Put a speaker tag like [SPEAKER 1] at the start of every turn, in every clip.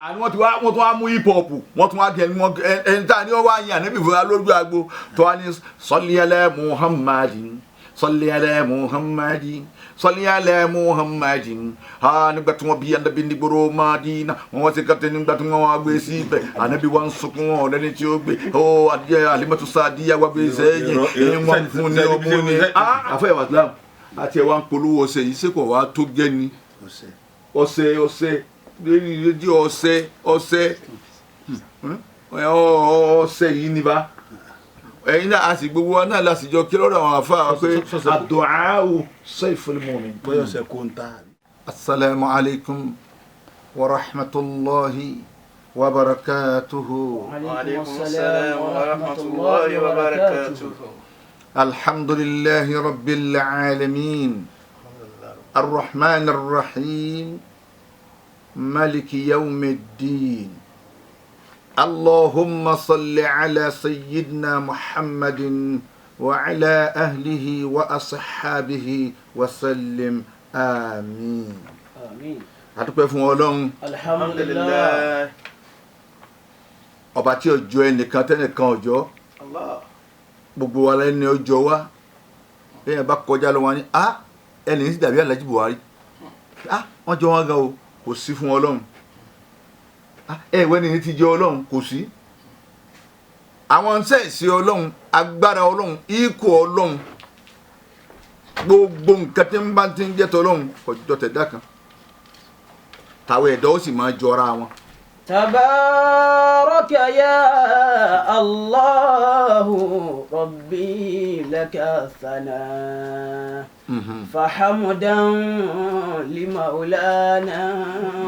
[SPEAKER 1] àní wọ́n tún wá mú hip hop wọ́n tún wá gẹ̀ ẹni tá a ní wọ́n wá yàn níbi ìfura lójú agbo tó wá ní salli ala Muhammadin salli ala Muhammadin salli ala Muhammadin nígbà tí wọ́n bí Ànábì ní gbòòrò Mádínà wọ́n ti kàtẹ́ nígbà tí wọ́n wá gbé sí ibẹ̀ Ànábì wá ń sunkún wọn lẹ́ni tí ó gbé adìyẹ Alimatu Sadiya wá gbé sẹ́yìn wọ́n fún ní ọmọ ní àfẹ́ ìwà Islam àti ẹ̀wà ń polówó ọ̀sẹ̀ yìí ṣé kò wá tó gẹ́ ni ọ̀sẹ̀ di ọ̀sẹ̀ yìí ni bá ẹ̀yin náà a sì gbogbo wa náà lásìjọ kí lọ́dọ̀ àwọn àfáà pé ad-du'a'u sayful mu'min.
[SPEAKER 2] bóyá ọ̀sẹ̀ kò ń ta.
[SPEAKER 1] Assalamu alaikum wa rahmatullahi wa barakatuhu.
[SPEAKER 3] Wa alaikum assalam wa rahmatullahi wa barakatuhu.
[SPEAKER 1] Alhamdulillahi rabbil alamin. Ar-Rahman ar-Rahim. مالك يوم الدين اللهم صل على سيدنا محمد وعلى أهله وأصحابه وسلم آمين
[SPEAKER 3] Àmín.
[SPEAKER 1] adúpẹ́ fún Ọlọ́run
[SPEAKER 3] Alhamdulillah.
[SPEAKER 1] ọba tí ó jọ ẹnìkan tẹ́nìkan ò jọ
[SPEAKER 3] Allah.
[SPEAKER 1] gbogbo wa lẹ́ni ó jọ wá lẹ́yìn bá kọjá lọ wọn ni ẹni ní sí dàbí Alhaji Buhari wọ́n jọ wọ́n gan o kò sí fún Ọlọ́run ẹ̀wẹ́ ni ti jẹ́ Ọlọ́run kò sí àwọn sẹ́ẹ̀sì Ọlọ́run agbára Ọlọ́run ikú Ọlọ́run gbogbo nǹkan tí ń bá ti ń jẹ́ tọ́lọ́run ọjọ́ tẹ̀dá kan tàwọn ẹ̀dá ó sì máa jọra wọn.
[SPEAKER 3] Tabaraka ya Allahu Rabbi laka thana. فحمدا لمولانا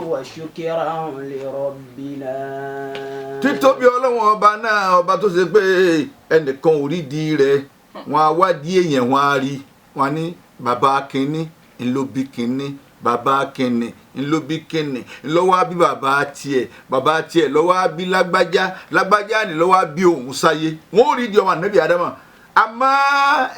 [SPEAKER 3] وشكرا لربنا.
[SPEAKER 1] títóbi Ọlọ́run ọba náà ọba tó ṣe pé ẹnìkan ò rí di rẹ̀ wọn á wádìí èèyàn wọn á rí wọn ní bàbá kínní ńlọbí kínní bàbá kínní ńlọbí kínní ńlọ́wọ́ á bí bàbá tiẹ̀ lọ́wọ́ á bí lágbájá ni lọ́wọ́ á bí òun sáyé wọn ò rí di ọmọ ànábì Ádámà àmọ́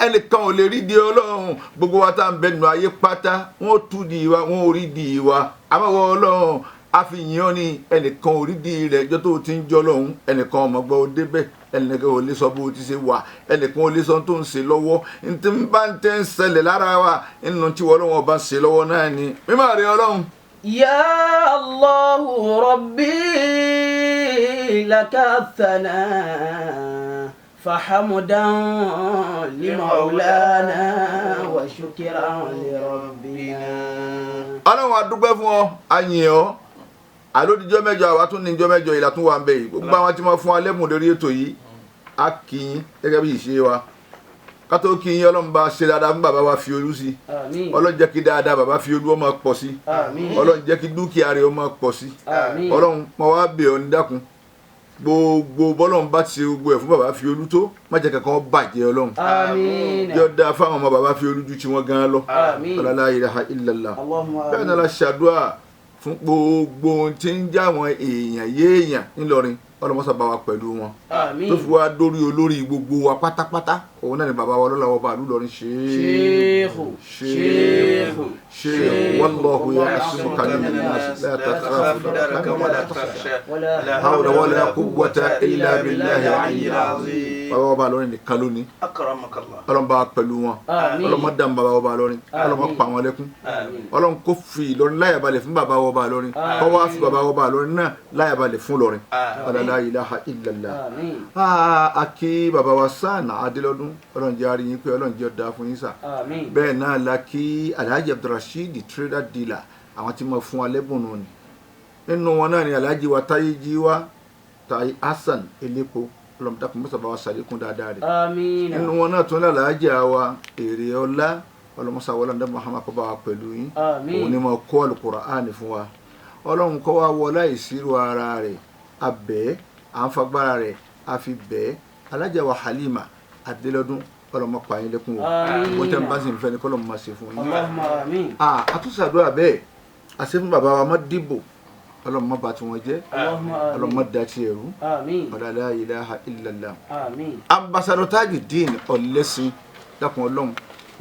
[SPEAKER 1] ẹnìkan ò lè rí di Ọlọ́run gbogbo wa tá à ń bẹnu ayé pátá wọn ò tú di wa wọn ò rí di wa àmọ́ wọ Ọlọ́run àfihàn ni ẹnìkan ò rí di rẹ̀ ẹjọ́ tó ti ń jọ́ lọ́hún ẹnìkan ọmọ gbọ́ ó débẹ̀ ẹnìkan ò lè sọ bó ti ṣe wà ẹnìkan ò lè sọ tó ń ṣe lọ́wọ́ ntí ń bá ń tẹ́ ń ṣẹlẹ̀ lára wa nínú tí wọ́n lọ́wọ́ bá ń ṣe lọ́wọ́ náà ni mímọ́ rẹ̀ Ọlọ́run.
[SPEAKER 3] Ya Allahu Rabbi laka thana. فحمدا لمولانا وشكرا لربنا.
[SPEAKER 1] Ọlọ́run a dúpẹ́ fún ọ àyìn ọ àlódìjọ́ mẹ́jọ àwa tún ní ìjọ́ mẹ́jọ ìlà tún wà ń bẹ yìí gbogbo àwọn tí wọ́n fún alẹ́mù lórí ètò yìí á kí yín gẹ́gẹ́ bí ìṣe wa ká tó kí yín Ọlọ́run bá ṣe dáadáa fún bàbá wa fi olú sí Ọlọ́run jẹ́ kí dáadáa bàbá fi olú ọmọ pọ̀ sí Ọlọ́run jẹ́ kí dúkìá rẹ̀ ọmọ pọ̀ sí Ọlọ́run mọ wá bẹ̀ ọ́ ní dákun gbogbo bọ́lọ́run bá ti ṣe gbogbo ẹ̀ fún bàbá fi olú tó má jẹ́ kankan bàjẹ́ Ọlọ́run yóò dáa fáwọn ọmọ bàbá fi olú ju tí wọ́n gan lọ la ilaha illallah bẹ́ẹ̀ náà la ṣàdúrà fún gbogbo tí ń já àwọn èèyàn yéèyàn ńlọrin ọlọmọsà bá wa pẹ̀lú wọn tó fi wá dórí olórí gbogbo wa pátápátá òun náà ni bàbá wa lọ́la bá lùlọrin ṣéèkù wallahu ya'simuka minan nas la takhafu wala hawla wala quwwata illa billahi al-aliyyil azim bàbá wa bá lọ́rin nìkan lónìí ọlọ́run bá wa pẹ̀lú wọn ọlọ́run dàn bàbá wa bá lọ́rin ọlọ́run pa wọn lẹ́kún ọlọ́run kó fi Ìlọrin láyàbalẹ̀ fún bàbá wa bá lọ́rin kó wá fi bàbá wa bá lọ́rin náà láyàbalẹ̀ fún lọ́rin la ilaha illallah aki baba wa sana adelodun Ọlọ́run jẹ́ ari yín pé Ọlọ́run jẹ́ da fún yín sà bẹ́ẹ̀ náà la kí Alhaji Abdulrasheed trader dealer àwọn tí mo fún wa lẹ́bùn ni nínú wọn náà ni Alhaji wa Táyé Jíwá Táyé Hassan elépo Ọlọ́run dákun mọ́sà bá wa ṣàlékún dáadáa rẹ̀ nínú wọn náà tún ní Alhaji wa èrè ọlá Ọlọ́run mọ́sà wọlé ndé Muhammad kó bá wa pẹ̀lú yín òun ni mo kọ́ Al-Qur'an fún wa Ọlọ́run kó wa wọlé ìṣirò ara rẹ̀ abẹ́ à ń fagbára rẹ̀ a fi bẹ́ẹ̀ Alájà wa Halima Adélọ́dún Ọlọ́run pa yín lẹ́kún o bó tẹ́ ń bá sì ń fẹ́ ni kọ́lọ́run máa ṣe fún yín. àtúnṣàdúrà bẹ́ẹ̀ àṣẹ fún bàbá wa má dìbò Ọlọ́run má bà tí wọ́n jẹ́ Ọlọ́run má dá tiẹ̀ rú la ilaha illallah. ambassador Tajudeen Ọ̀lẹ́sìn dákun Ọlọ́run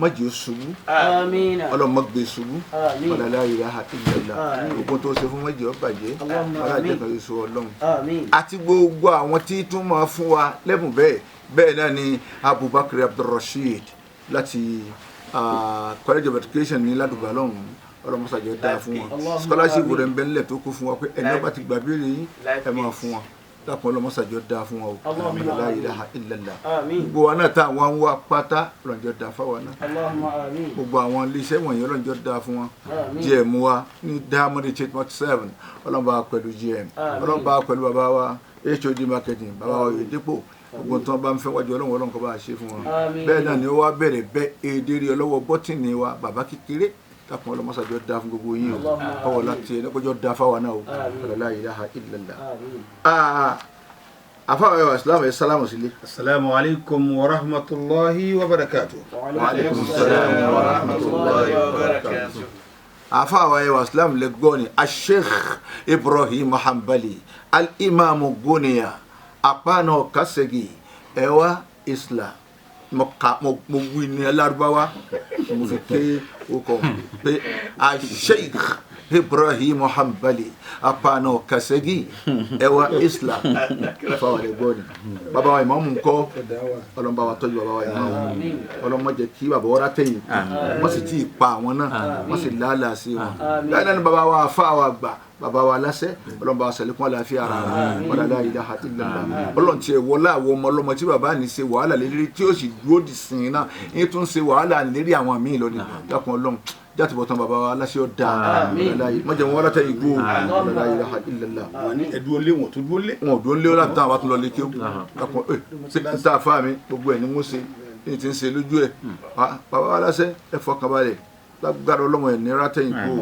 [SPEAKER 1] má jẹ́ ó ṣubú
[SPEAKER 3] Àmín.
[SPEAKER 1] Ọlọ́run má gbé ṣubú
[SPEAKER 3] Àmín.
[SPEAKER 1] wala la ilaha illallah
[SPEAKER 3] Àmín.
[SPEAKER 1] ogun tó ṣe fún má jẹ́ ó bàjẹ́
[SPEAKER 3] Allahumma
[SPEAKER 1] wala
[SPEAKER 3] àmín.
[SPEAKER 1] jẹ́ kan Èso Ọlọ́run
[SPEAKER 3] Àmín.
[SPEAKER 1] àti gbogbo àwọn tí tún máa fún wa lẹ́bùn bẹ́ẹ̀ náà ni Abubakar Abdulrasheed láti College of Education ní Ládùúgbà lọ́hùn Ọlọ́run mọ́sàjọ́ dáa fún wọn scholarship rẹ̀ ń bẹ nílẹ̀ tó kó fún wa pé ẹni ọba ti gbàgbére yín ẹ máa fún wọn dákun Ọlọ́run mọ́sàjọ́ dáa fún wa o la ilaha illallah gbogbo wa náà tá àwọn ń wá pátá Ọlọ́run dáa fáwọn náà gbogbo àwọn iléeṣẹ́ wọ̀nyí Ọlọ́run dáa fún wọn GM wa ní Diamond 8.7 Ọlọ́run bá pẹ̀lú GM Ọlọ́run bá pẹ̀lú bàbá wa HOD marketing bàbá wa Oyèdépò gbogbo tí wọn bá ń fẹ́ wájú Ọlọ́run kó bá ṣe fún wọn bẹ́ẹ̀ náà ni ó wá bẹ̀rẹ̀ bẹ́ẹ̀ èdè rí ọlọ́wọ́ bọ́tìnì wa bàbá kékeré dákun Ọlọ́run mọ́sàjọ́ dáa fún gbogbo yín o ọwọ́ láti ẹ̀ lọ́kọ́jọ́ dáa fáwọn náà o la ilaha illallah. Àfáà wa Islam ẹ̀ sálámù sílé.
[SPEAKER 2] Assalamu alaikum wa rahmatullahi wa barakatuh.
[SPEAKER 1] Wa alaikum salam wa rahmatullahi wa barakatuh. Àfáà wa Islam lè gbọ́ ni Sheikh Ibrahim Hanbali al-Imam Guniya apana kasegi ẹwà Islam mo wí ní Lárúbáwá mo fi ké okò pé Sheikh Ibrahim Hanbali apana kasegi ẹwà Islam fáwọn ẹgbẹ́ ni bàbá wa ìmáàmù ńkọ́ Ọlọ́run bá wa tọ́jú bàbá wa ìmáàmù Ọlọ́run má jẹ́ kí bàbá wọ́n rátẹ̀yìn wọ́n sì ti pa àwọn náà wọ́n sì lálàá sí wọn bẹ́ẹ̀ náà ni bàbá wa afá wa gbà bàbá wa lásẹ̀ Ọlọ́run bá wa sàlékún àlàáfíà ara wọn la ilaha illallah Ọlọ́run tiẹ̀ wọlé àwọn ọmọ ọlọ́mọ tí bàbá ní ṣe wàhálà lérí tí ó sì dúró di sìn náà yín tún ṣe wàhálà lérí àwọn míì lónìí dákun Ọlọ́run jáde bọ̀ tán bàbá wa aláṣẹ ọ̀dà mọ̀jẹ̀ wọn wọ́n látẹ̀ igbó la ilaha illallah.
[SPEAKER 2] ẹ̀dùn olé wọn tó dúró lé.
[SPEAKER 1] wọn ò dúró lé wọn láti tán àwọn tó lọ lé kí ó dákun ṣe tá a fà mí gbogbo ẹ̀ ni mo ṣe ní ti ń ṣe lójú ẹ̀ bàbá wa aláṣẹ ẹ̀ fọkànbalẹ̀ lágbára Ọlọ́run ẹ̀ ní rátẹ̀yìn kó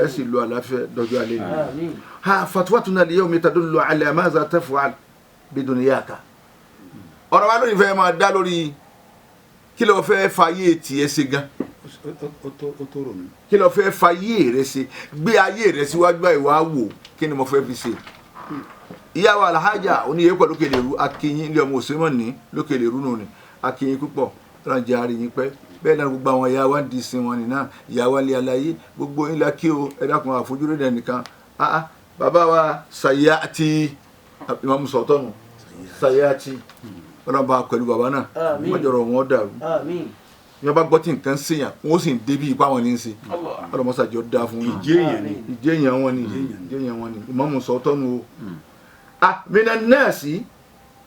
[SPEAKER 1] ẹ̀ sì lo àlàáfíà dọ́jọ́ alẹ́ ni. fatwatuna al-yawma tadullu ala maza taf'al bidunyaka. ọ̀rọ̀ wa lórí fẹ́ máa dá lórí kí ló fẹ́ fàyè tiẹ̀ ṣe gan. kí ló fẹ́ fàyè rẹ ṣe gbé ayé rẹ síwájú àìwá wò kí ni mo fẹ́ fi ṣe. ìyá wa Alhaja oníyẹ pẹ̀lú Lókèlérú akínyìn ilé ọmọ òsèmọ̀ ní Lókèlérú nù ní akínyìn púpọ̀ ránjẹ́ àríyìn pẹ́ bẹ́ẹ̀ náà gbogbo àwọn ìyá wa ń di sin wọn nìyà ìyá wa lé aláyé gbogbo ńlá kí o ẹ dákun àfojúrí rẹ nìkan bàbá wa Sayati Imam sọ̀tọ̀nù Sayati Ọlọ́run bá pẹ̀lú bàbá náà wọ́n jọrọ̀ wọn dàrú yọ̀ọ́ bá gbọ́ tí nǹkan ṣèyàn wọ́n sì ń débi ipá wọn ní í ṣe Ọlọ́run mọ́sàjọ́ dáa fún yín ìjẹ́yàn wọn ni Imam sọ̀tọ̀nù o. minan nasi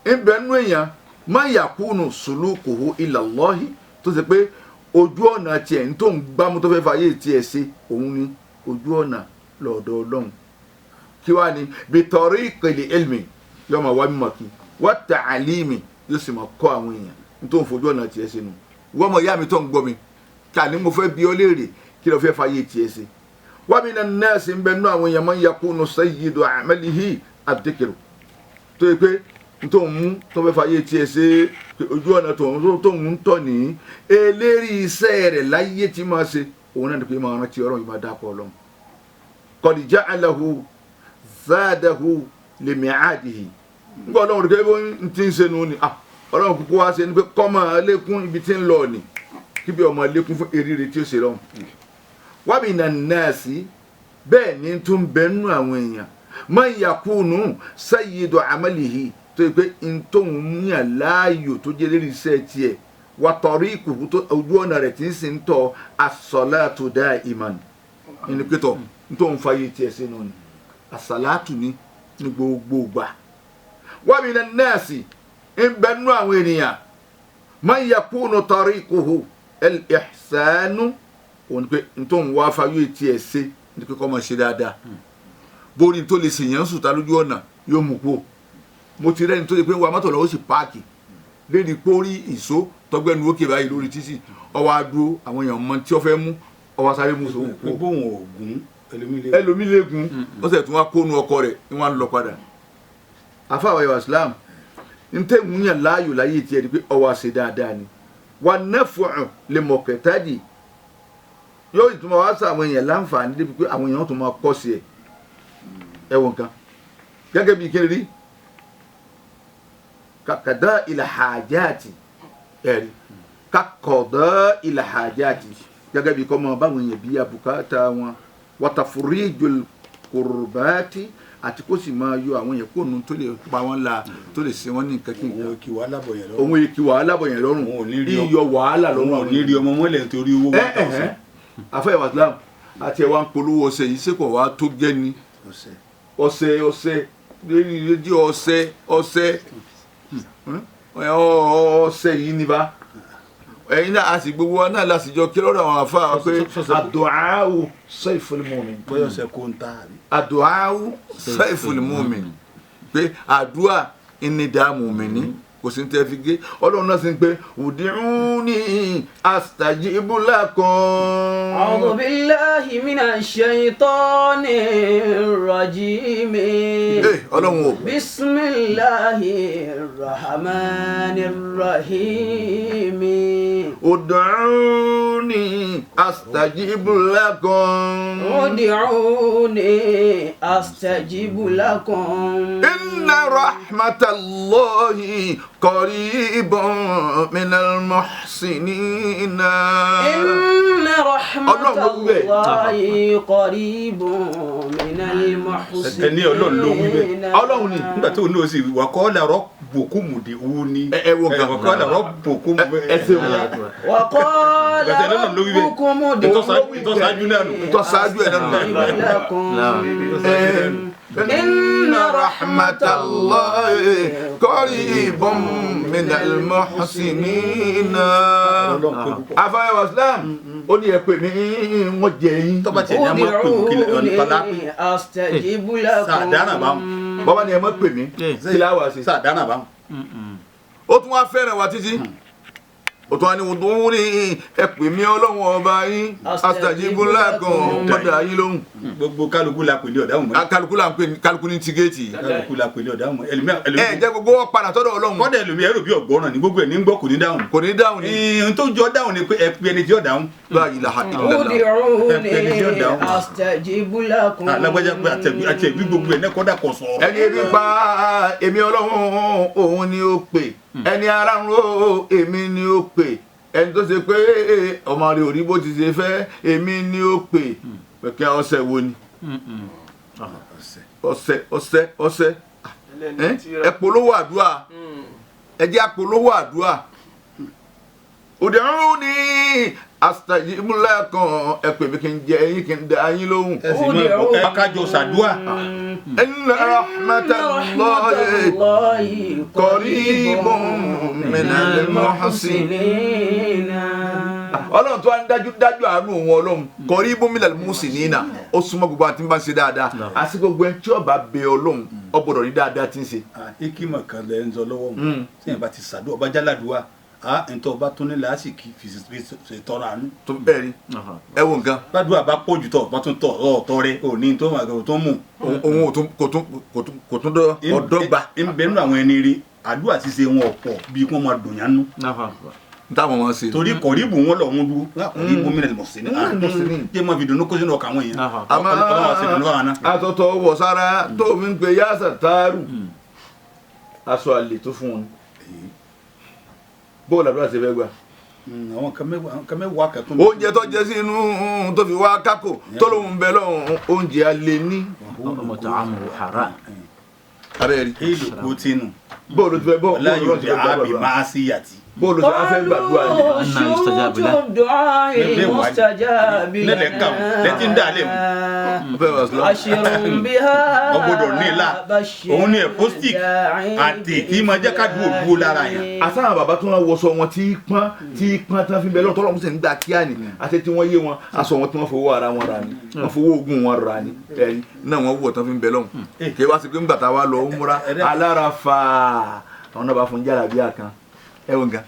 [SPEAKER 1] ń bẹ nú èèyàn má yakunu sulukuhu ila Allahi tó ṣe pé ojú ọ̀nà tiẹ̀ ní tó ń gbámú tó fẹ́ fàyè tiẹ̀ ṣe òun ni ojú ọ̀nà lọ́dọ̀ Ọlọ́run kí wàá ní bitariqil ilmi yóò máa wá mímọ̀ kí wa ta'alimi yóò sì máa kọ́ àwọn èèyàn ní tó ń fojú ọ̀nà tiẹ̀ ṣe nù wọ́n mọ̀ ìyá mi tó ń gbọ́ mi kà ní mo fẹ́ bi ọ́ léèrè kí ló fẹ́ fàyè tiẹ̀ ṣe. wa minan nasi ń bẹ nú àwọn èèyàn man yakunu sayyidu amalihi ad-dhikru tó yẹ pé tó ń mú tó fẹ́ fàyè tiẹ̀ ṣe ojú ọ̀nà tó ń tọ̀ ní eléri iṣẹ́ rẹ̀ láyé tí máa ṣe òun náà ní pé máa rántí Ọlọ́run yìí máa dákọ̀ Ọlọ́run qad ja'alahu zadahu li mi'adihi nígbà Ọlọ́run rẹ̀ bó ń ti ń ṣe nù ní Ọlọ́run kúkú wá ṣe ni pé kọ́ máa lékún ibi tí ń lọ ní kíbi ọmọ lékún fún eré tí ó ṣe lọ́hùn. wa minan nasi bẹ́ẹ̀ ni tún bẹ́ẹ̀ nù àwọn èèyàn man yakunu sayyidu amalihi tó yẹ pé ntòun yàn láàyò tó jẹ́ lérí iṣẹ́ tiẹ̀ wà tọ̀rí ìkùkù tó ojú ọ̀nà rẹ̀ tí ń sì ń tọ́ as-salatu da'iman ẹni pé tọ̀ ntòun fàyè tiẹ̀ sínú ni as-salatu ní gbogbo gbà. wa minan nasi ń bẹ nú àwọn ènìyàn man yakunu tariquhu al-ihsanu òun pé ntòun wá fàyè tiẹ̀ ṣe ní pé kọ́ máa ṣe dáadáa borí tó lè ṣèyàn sùtà lójú ọ̀nà yóò mú kú mo ti rẹ́ni tó lè pé wa mọ́tò lọ́wọ́ sì páàkì lédi pórí ìṣó tọgbẹ́nu ókè báyìí lórí títì ọwọ́ adúró àwọn èèyàn mọ tí ó fẹ́ mú ọwọ́ sáré mú sòwò kú.
[SPEAKER 2] gbogbo wọn ògún
[SPEAKER 1] ẹlòmí léegun ó sì tún wá kónú ọkọ rẹ̀ ni wọ́n á lọ padà. àfàwọ̀ ìwà Islam ń tẹ́ ń yàn láàyò láyé tiẹ̀ ni pé ọwọ́ àṣẹ dáadáa ni wà nẹ́fọ̀ọ́ lè mọ̀ kẹtàdì yóò ìtumọ̀ wá sí àwọn èèyàn láǹfààní débi pé àwọn èèyàn tó máa kọ́ sí ẹ̀wọ̀n kan gẹ́gẹ́ bí kí ni kàkàdá ilẹ̀ hajjáàtì ẹ̀rí kakọ̀dọ̀ ilẹ̀ hajati gẹ́gẹ́ bí kọ́ mọ báwọn èèyàn bí abùkátà wọn watafurijul kurbati àti kó sì máa yọ àwọn èèyàn kó nu tó lè pa wọn la tó lè ṣe wọn ní nǹkan kí nǹkan.
[SPEAKER 2] òun kì wàhálà bọ̀ yẹn lọ́rùn.
[SPEAKER 1] òun kì wàhálà bọ̀ yẹn lọ́rùn. iyọ̀ wàhálà lọ́rùn.
[SPEAKER 2] òun ò ní rí ọmọ mọ́lẹ̀ nítorí owó 1000.
[SPEAKER 1] afẹ́ ìwà islam àti ẹ̀wà ń polówó ọṣẹ yìí ṣé kò wá tó gẹ́ ni. ọṣẹ rédíò ọṣẹ yìí ni bá. ẹ̀yin náà a sì gbogbo wa náà lásìjọ kí lọ́dọ̀ àwọn afá pé àdùáwù sayful mu'min.
[SPEAKER 2] bóyá ọ̀sẹ̀ kò ń ta.
[SPEAKER 1] àdùáwù sayful mu'min pé àdúà ìnìdá mùmìnì kò sí tẹ́ fi gé ọlọ́run náà sì ń pé ud'uni astajibu lakum.
[SPEAKER 3] A'udhu billahi minash shaytanir rajim.
[SPEAKER 1] ọlọ́run o.
[SPEAKER 3] Bismillahir rahmanir rahim.
[SPEAKER 1] Ud'uni astajibu lakum.
[SPEAKER 3] Ud'uni astajibu lakum.
[SPEAKER 1] Inna rahmatallahi qaribun minal muhsinina.
[SPEAKER 3] Inna rahmatallahi qaribun minal muhsinina.
[SPEAKER 2] ẹni ọlọ́run ló wí bẹ́ẹ̀.
[SPEAKER 1] ọlọ́run ni.
[SPEAKER 2] nígbà tó ní o sì wà kọ́ làrọ́ bòkúmù di wú ni.
[SPEAKER 1] ẹ wo gan.
[SPEAKER 2] wà kọ́ làrọ́ bòkúmù.
[SPEAKER 1] ẹsẹ̀ wọn.
[SPEAKER 3] Wa qala rabbukum ud'uni
[SPEAKER 2] ìtọ́sájú náà nù.
[SPEAKER 1] ìtọ́sájú ẹ̀ náà Inna rahmatallahi qaribun minal muhsinina. afáyà wa islam ó ní ẹ pè mí wọ́n jẹ yín.
[SPEAKER 2] tọ́ba tiẹ̀ ní a máa pè mí kílẹ̀ ọ̀nìkọ́lá.
[SPEAKER 3] astajibu lakum.
[SPEAKER 2] sàdánà bá mu.
[SPEAKER 1] bọ́bá ni ẹ máa pè mí kí la wá sí.
[SPEAKER 2] sàdánà bá mu.
[SPEAKER 1] ó tún wá fẹ́ràn wa títí ó tún wá ní ud'uni ẹ pè mí ọlọ́run ọba yín astajibu lakum mọ́dà yín lóhùn.
[SPEAKER 2] gbogbo kálukú la pèlè ọ̀dáhùn mọ́.
[SPEAKER 1] kálukú ní tígéètì.
[SPEAKER 2] kálukú la pèlè ọ̀dáhùn mọ́.
[SPEAKER 1] ẹ jẹ́ gbogbo wọn padà tọ́dọ̀ ọlọ́run.
[SPEAKER 2] kọ́dà ẹlòmíì ẹrù bí ọ̀gbọ́ràn ní gbogbo ẹ̀ ní gbọ́ kò ní dáhùn.
[SPEAKER 1] kò ní dáhùn ni.
[SPEAKER 2] n tó jọ dáhùn ni pé ẹ pe ẹni tí ó dáhùn.
[SPEAKER 1] la ilaha illallah.
[SPEAKER 3] Ud'uni astajibu lakum.
[SPEAKER 2] alágbájá pé àtẹ̀gbí gbogbo ẹ̀ nẹ́kọ́dà kọ̀ sọ̀rọ̀.
[SPEAKER 1] ẹni ebi pa èmi ọlọ́run òun ni ó pè ẹni ara ń ro èmi ni ó pè ẹni tó ṣe pé ọmọ rẹ̀ ò rí bó ti ṣe fẹ́ èmi ni ó pè pẹ̀kẹ́ ọṣẹ wo ni ọṣẹ ẹ polówó àdúrà ẹ jẹ́ àpolówó àdúrà ud'uni astajibu lakum ẹ pè mí kí n jẹ ẹyin kí n da yín lóhùn.
[SPEAKER 2] ẹ sì máa bọ kájọ ṣàdúà.
[SPEAKER 1] inna rahmatallahi qaribun minal muhsinina. ọlọ́run tó wá ń dájú àánú wọn ọlọ́run qaribun minal muhsinina ó súnmọ́ gbogbo àti bá ń ṣe dáadáa àti gbogbo ẹni tí ó bá bẹ ọlọ́run ó gbọ́dọ̀ ní dáadáa tí ń ṣe.
[SPEAKER 2] ikima kan lẹ ń sọ lọ́wọ́ mu tí yẹn bá ti ṣàdúà ọba jáládùá ntọ́ bá tún ní làásìkì fi tọrọ àánú.
[SPEAKER 1] tó bẹ́ẹ̀ ni ẹ wo nǹkan.
[SPEAKER 2] gbàdúrà bá pọ̀ jù tọ̀ bá tún tọ̀ ọ̀tọ̀ rẹ òní tó máa tó mú.
[SPEAKER 1] òun kò tún ọdọ́gba.
[SPEAKER 2] ń bẹ nínú àwọn ẹni rí àdúrà ṣíṣe wọn ọ̀pọ̀ bíi kí wọ́n máa dùn yánú.
[SPEAKER 1] táwọn máa ṣe.
[SPEAKER 2] torí kọ̀ríbù wọn lọ wọn dúró kọ̀ríbù mi nà mọ̀sí ní. jẹ́ máa fi dùnú kó sínú ọkà wọn yẹn.
[SPEAKER 1] àmọ́ àtọ̀tọ̀ wọ̀ sára tó fi ń pe yáàsà táàrù aṣọ àlè tó fún wọn bóòlù àdúrà ṣe fẹ́ gbà.
[SPEAKER 2] àwọn kan mẹ́wàá kan tó.
[SPEAKER 1] oúnjẹ tó jẹ sí inú tó fi wá kákò tó lóun bẹ lọ́hùn oúnjẹ alẹ́ ní.
[SPEAKER 4] ọmọ tó àmú haram.
[SPEAKER 1] abẹ́rẹ́
[SPEAKER 2] kéèlò kó tínú.
[SPEAKER 1] bóòlù tó fẹ́ bọ́
[SPEAKER 2] láyò dé àbí máa sí yàtí.
[SPEAKER 1] bóòlù tó fẹ́ gbàdúrà ní.
[SPEAKER 2] lẹ́lẹ̀ kàn lẹ́tí ń dà lé mu. ọgbọ́dọ̀ nílà òun ni ẹ̀fọ́stík àti tí máa jẹ́ ká dúró dúró lára yẹn.
[SPEAKER 1] àsáwọn bàbá tó ń wọṣọ wọn tí pọ́n tí wọ́n fi bẹ́ẹ̀ lọ́tọ́ lọ́mú sí ń gbà kíá ni àti tí wọ́n yé wọn aṣọ wọn tí wọ́n fowó ara wọn ra ni wọ́n fowó oògùn wọn ra ni ẹ̀rí náà wọ́n wọ̀ tán fi ń bẹ lọ́hùn kí wá sí pé ńgbà tá a wá lọ múra alára fa àwọn náà bá fún jára bíi àkàn ẹ̀wọ̀n gan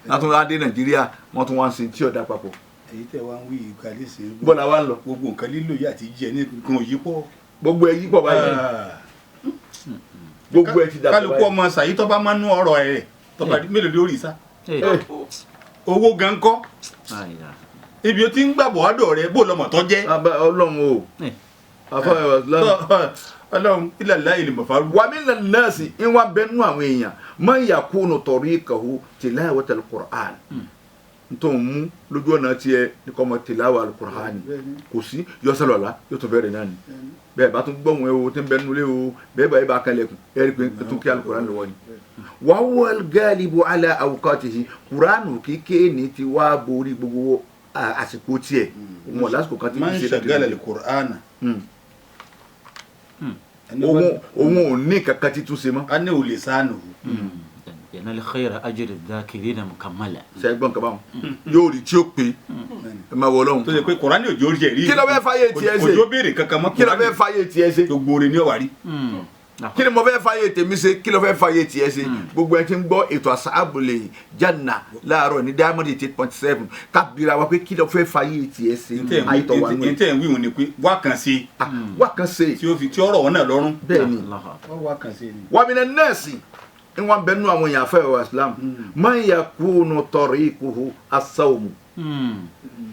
[SPEAKER 1] wọ́n tún wá dé Nàìjíríà wọ́n tún wá ń sin tí ọ̀dà papọ̀.
[SPEAKER 2] èyí tẹ wá ń wí ìkàlẹ̀ sí i.
[SPEAKER 1] bọ́lá wa ń lọ.
[SPEAKER 2] gbogbo nǹkan lílo yìí àti jíjẹ ní nǹkan òyì pọ̀.
[SPEAKER 1] gbogbo ẹ yí pọ̀ báyìí. gbogbo ẹ ti dàgbà báyìí.
[SPEAKER 2] kálukú ọmọ sàyí tó bá máa ń nú ọ̀rọ̀ ẹ̀ tó bá mélòó lórí sá. owó gan kọ́. ibi o ti ń gbàbọ̀ wádọ̀ rẹ bó lọmọ tó jẹ́.
[SPEAKER 1] Ọlọ́run o
[SPEAKER 2] Ọlọ́run ilẹ̀ láyé lè mọ̀ fárú.
[SPEAKER 1] wà mí lẹ́nu nọ́ọ̀sì ń wá bẹ́ẹ̀ nú àwọn èèyàn man yakunu tariqahu tilawat al-Qur'an ntọ́ mú lójú ọ̀nà tiẹ̀ ní kọ́ mọ tìláwà al-Qur'ani kò sí yọ́sẹ̀lọ́la yóò tún bẹ̀rẹ̀ náà ni bẹ́ẹ̀ bá tún gbọ́hùn ẹ̀ o tí ń bẹ nulẹ̀ o bẹ́ẹ̀ bá yẹ bá kalẹ̀kùn ẹ̀rí pé tún kí al-Qur'ani lọ́wọ́ ni. wa huwa al-ghalibu ala awqatihi Qur'anu kíké ní ti wá borí gbogbo àsìkò tiẹ̀ wọn lásìkò kan tí
[SPEAKER 2] ń ṣe dáadáa al-Qur'ana
[SPEAKER 1] òun ò ní kankan títún ṣe mọ́.
[SPEAKER 2] a ní olè sáànù.
[SPEAKER 4] ينال خير أجر الذاكرين مكملا.
[SPEAKER 1] sẹ́gbọ́n kaba wọn yóò rí tí ó pé ẹ máa wọ lọ́hùn.
[SPEAKER 2] tó ṣe pé Kùránì òjò rí ẹ̀rí.
[SPEAKER 1] kí ló fẹ́ fàyè tiẹ̀ ṣe
[SPEAKER 2] òjò béèrè kankan mọ́.
[SPEAKER 1] kí ló fẹ́ fàyè tiẹ̀ ṣe.
[SPEAKER 2] gbogbo rẹ̀ ni ó wà rí.
[SPEAKER 1] kí ni mo fẹ́ fàyè tèmi ṣe kí ló fẹ́ fàyè tiẹ̀ ṣe. gbogbo ẹ ti ń gbọ́ ètò Ashabul Janna láàárọ̀ ní Diamond 8.7 kábìrà wa pé kí ló fẹ́ fàyè tiẹ̀ ṣe. àìtọ́ wa nù.
[SPEAKER 2] ntẹ̀ ń wíwọ̀n ni pé wá kan sí.
[SPEAKER 1] wá kan ṣe.
[SPEAKER 2] tí ọ̀rọ̀ wọn náà lọ́rùn.
[SPEAKER 1] bẹ́ẹ̀ ni
[SPEAKER 2] wá kan sí ni.
[SPEAKER 1] wa minan nasi in wọn bẹ nínú àwọn èèyàn afẹ́ wa Islam man yakunu tariquhu as-sawmu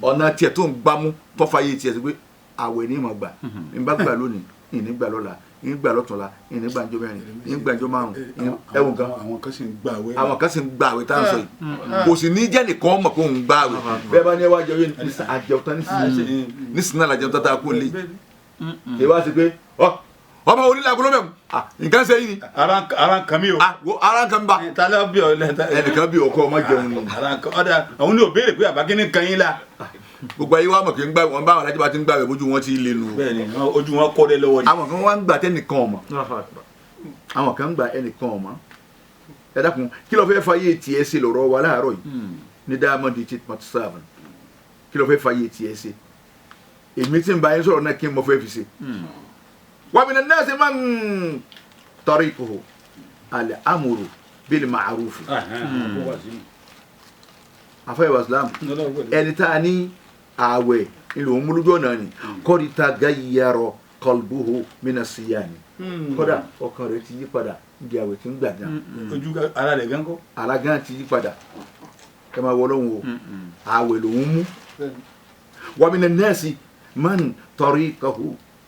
[SPEAKER 1] ọ̀nà tiẹ̀ tó ń gbámú tó fàyè tiẹ̀ sí pé àwẹ̀ ní ìmọ̀ gbà ń bá gbà lónìí ìní gbà lọ́la ìní gbà lọ́tọ̀la ìní gbà njọ́ mẹ́rin ìní gbà njọ́ márùn ẹ̀wọ̀n gan
[SPEAKER 2] àwọn kan sì ń gbà àwẹ̀.
[SPEAKER 1] àwọn kan sì ń gbà àwẹ̀ tá à ń sọ yìí kò sì ní jẹ́ nìkan mọ̀ pé òun gbà àwẹ̀ bẹ́ẹ̀ bá ní ẹwà jẹ́ àjẹun nísìnyí náà làjẹun tó tá a kó lé kí wá sí pé ọmọ onílẹ̀ agolo mẹ́mu nǹkan ṣe yìí ni.
[SPEAKER 2] ara kan mi o.
[SPEAKER 1] ara kan bá.
[SPEAKER 2] tala bí ọ lẹta.
[SPEAKER 1] ẹnìkan bí ọkọ ọmọ jẹun ni.
[SPEAKER 2] ọ̀dà àwọn ní o béèrè pé àbákíní kan yín la.
[SPEAKER 1] gbogbo ayé wa mọ̀ kí n gbà wọn bá àwọn alájọba ti ń gbà rẹ̀ bójú wọn ti lé nu.
[SPEAKER 2] bẹ́ẹ̀ni ojú wọn kọ́ dé lọ́wọ́ ni.
[SPEAKER 1] àwọn kan wá ń gbà tẹ́nìkan ọmọ. àwọn kan ń gbà ẹnìkan ọmọ. ẹ dákun kí ló fẹ́ fàyè tiẹ̀ ṣe lọ́rọ̀ wa láàárọ̀ yìí ní Diamond 8.7 kí ló fẹ́ fàyè tiẹ̀ ṣe èmi tí ń bá yín sọ̀rọ̀ náà kí n mọ̀ fẹ́ fi ṣe. ومن الناس من طريقه الأمر بالمعروف afẹ́ wa Islam ẹni tá a ní ààwẹ̀ ìlú òmùlójọ́ náà ni kọ́ni ta gayyaro qalbuhu mina siyami kọ́dà ọkàn rẹ̀ ti yí padà níbi àwẹ̀ tí ń gbà gan.
[SPEAKER 2] ojú ara rẹ̀ gan kọ́.
[SPEAKER 1] ara gan ti yí padà ẹ máa wọ lọ́hùn o ààwẹ̀ lòún mú. ومن الناس من طريقه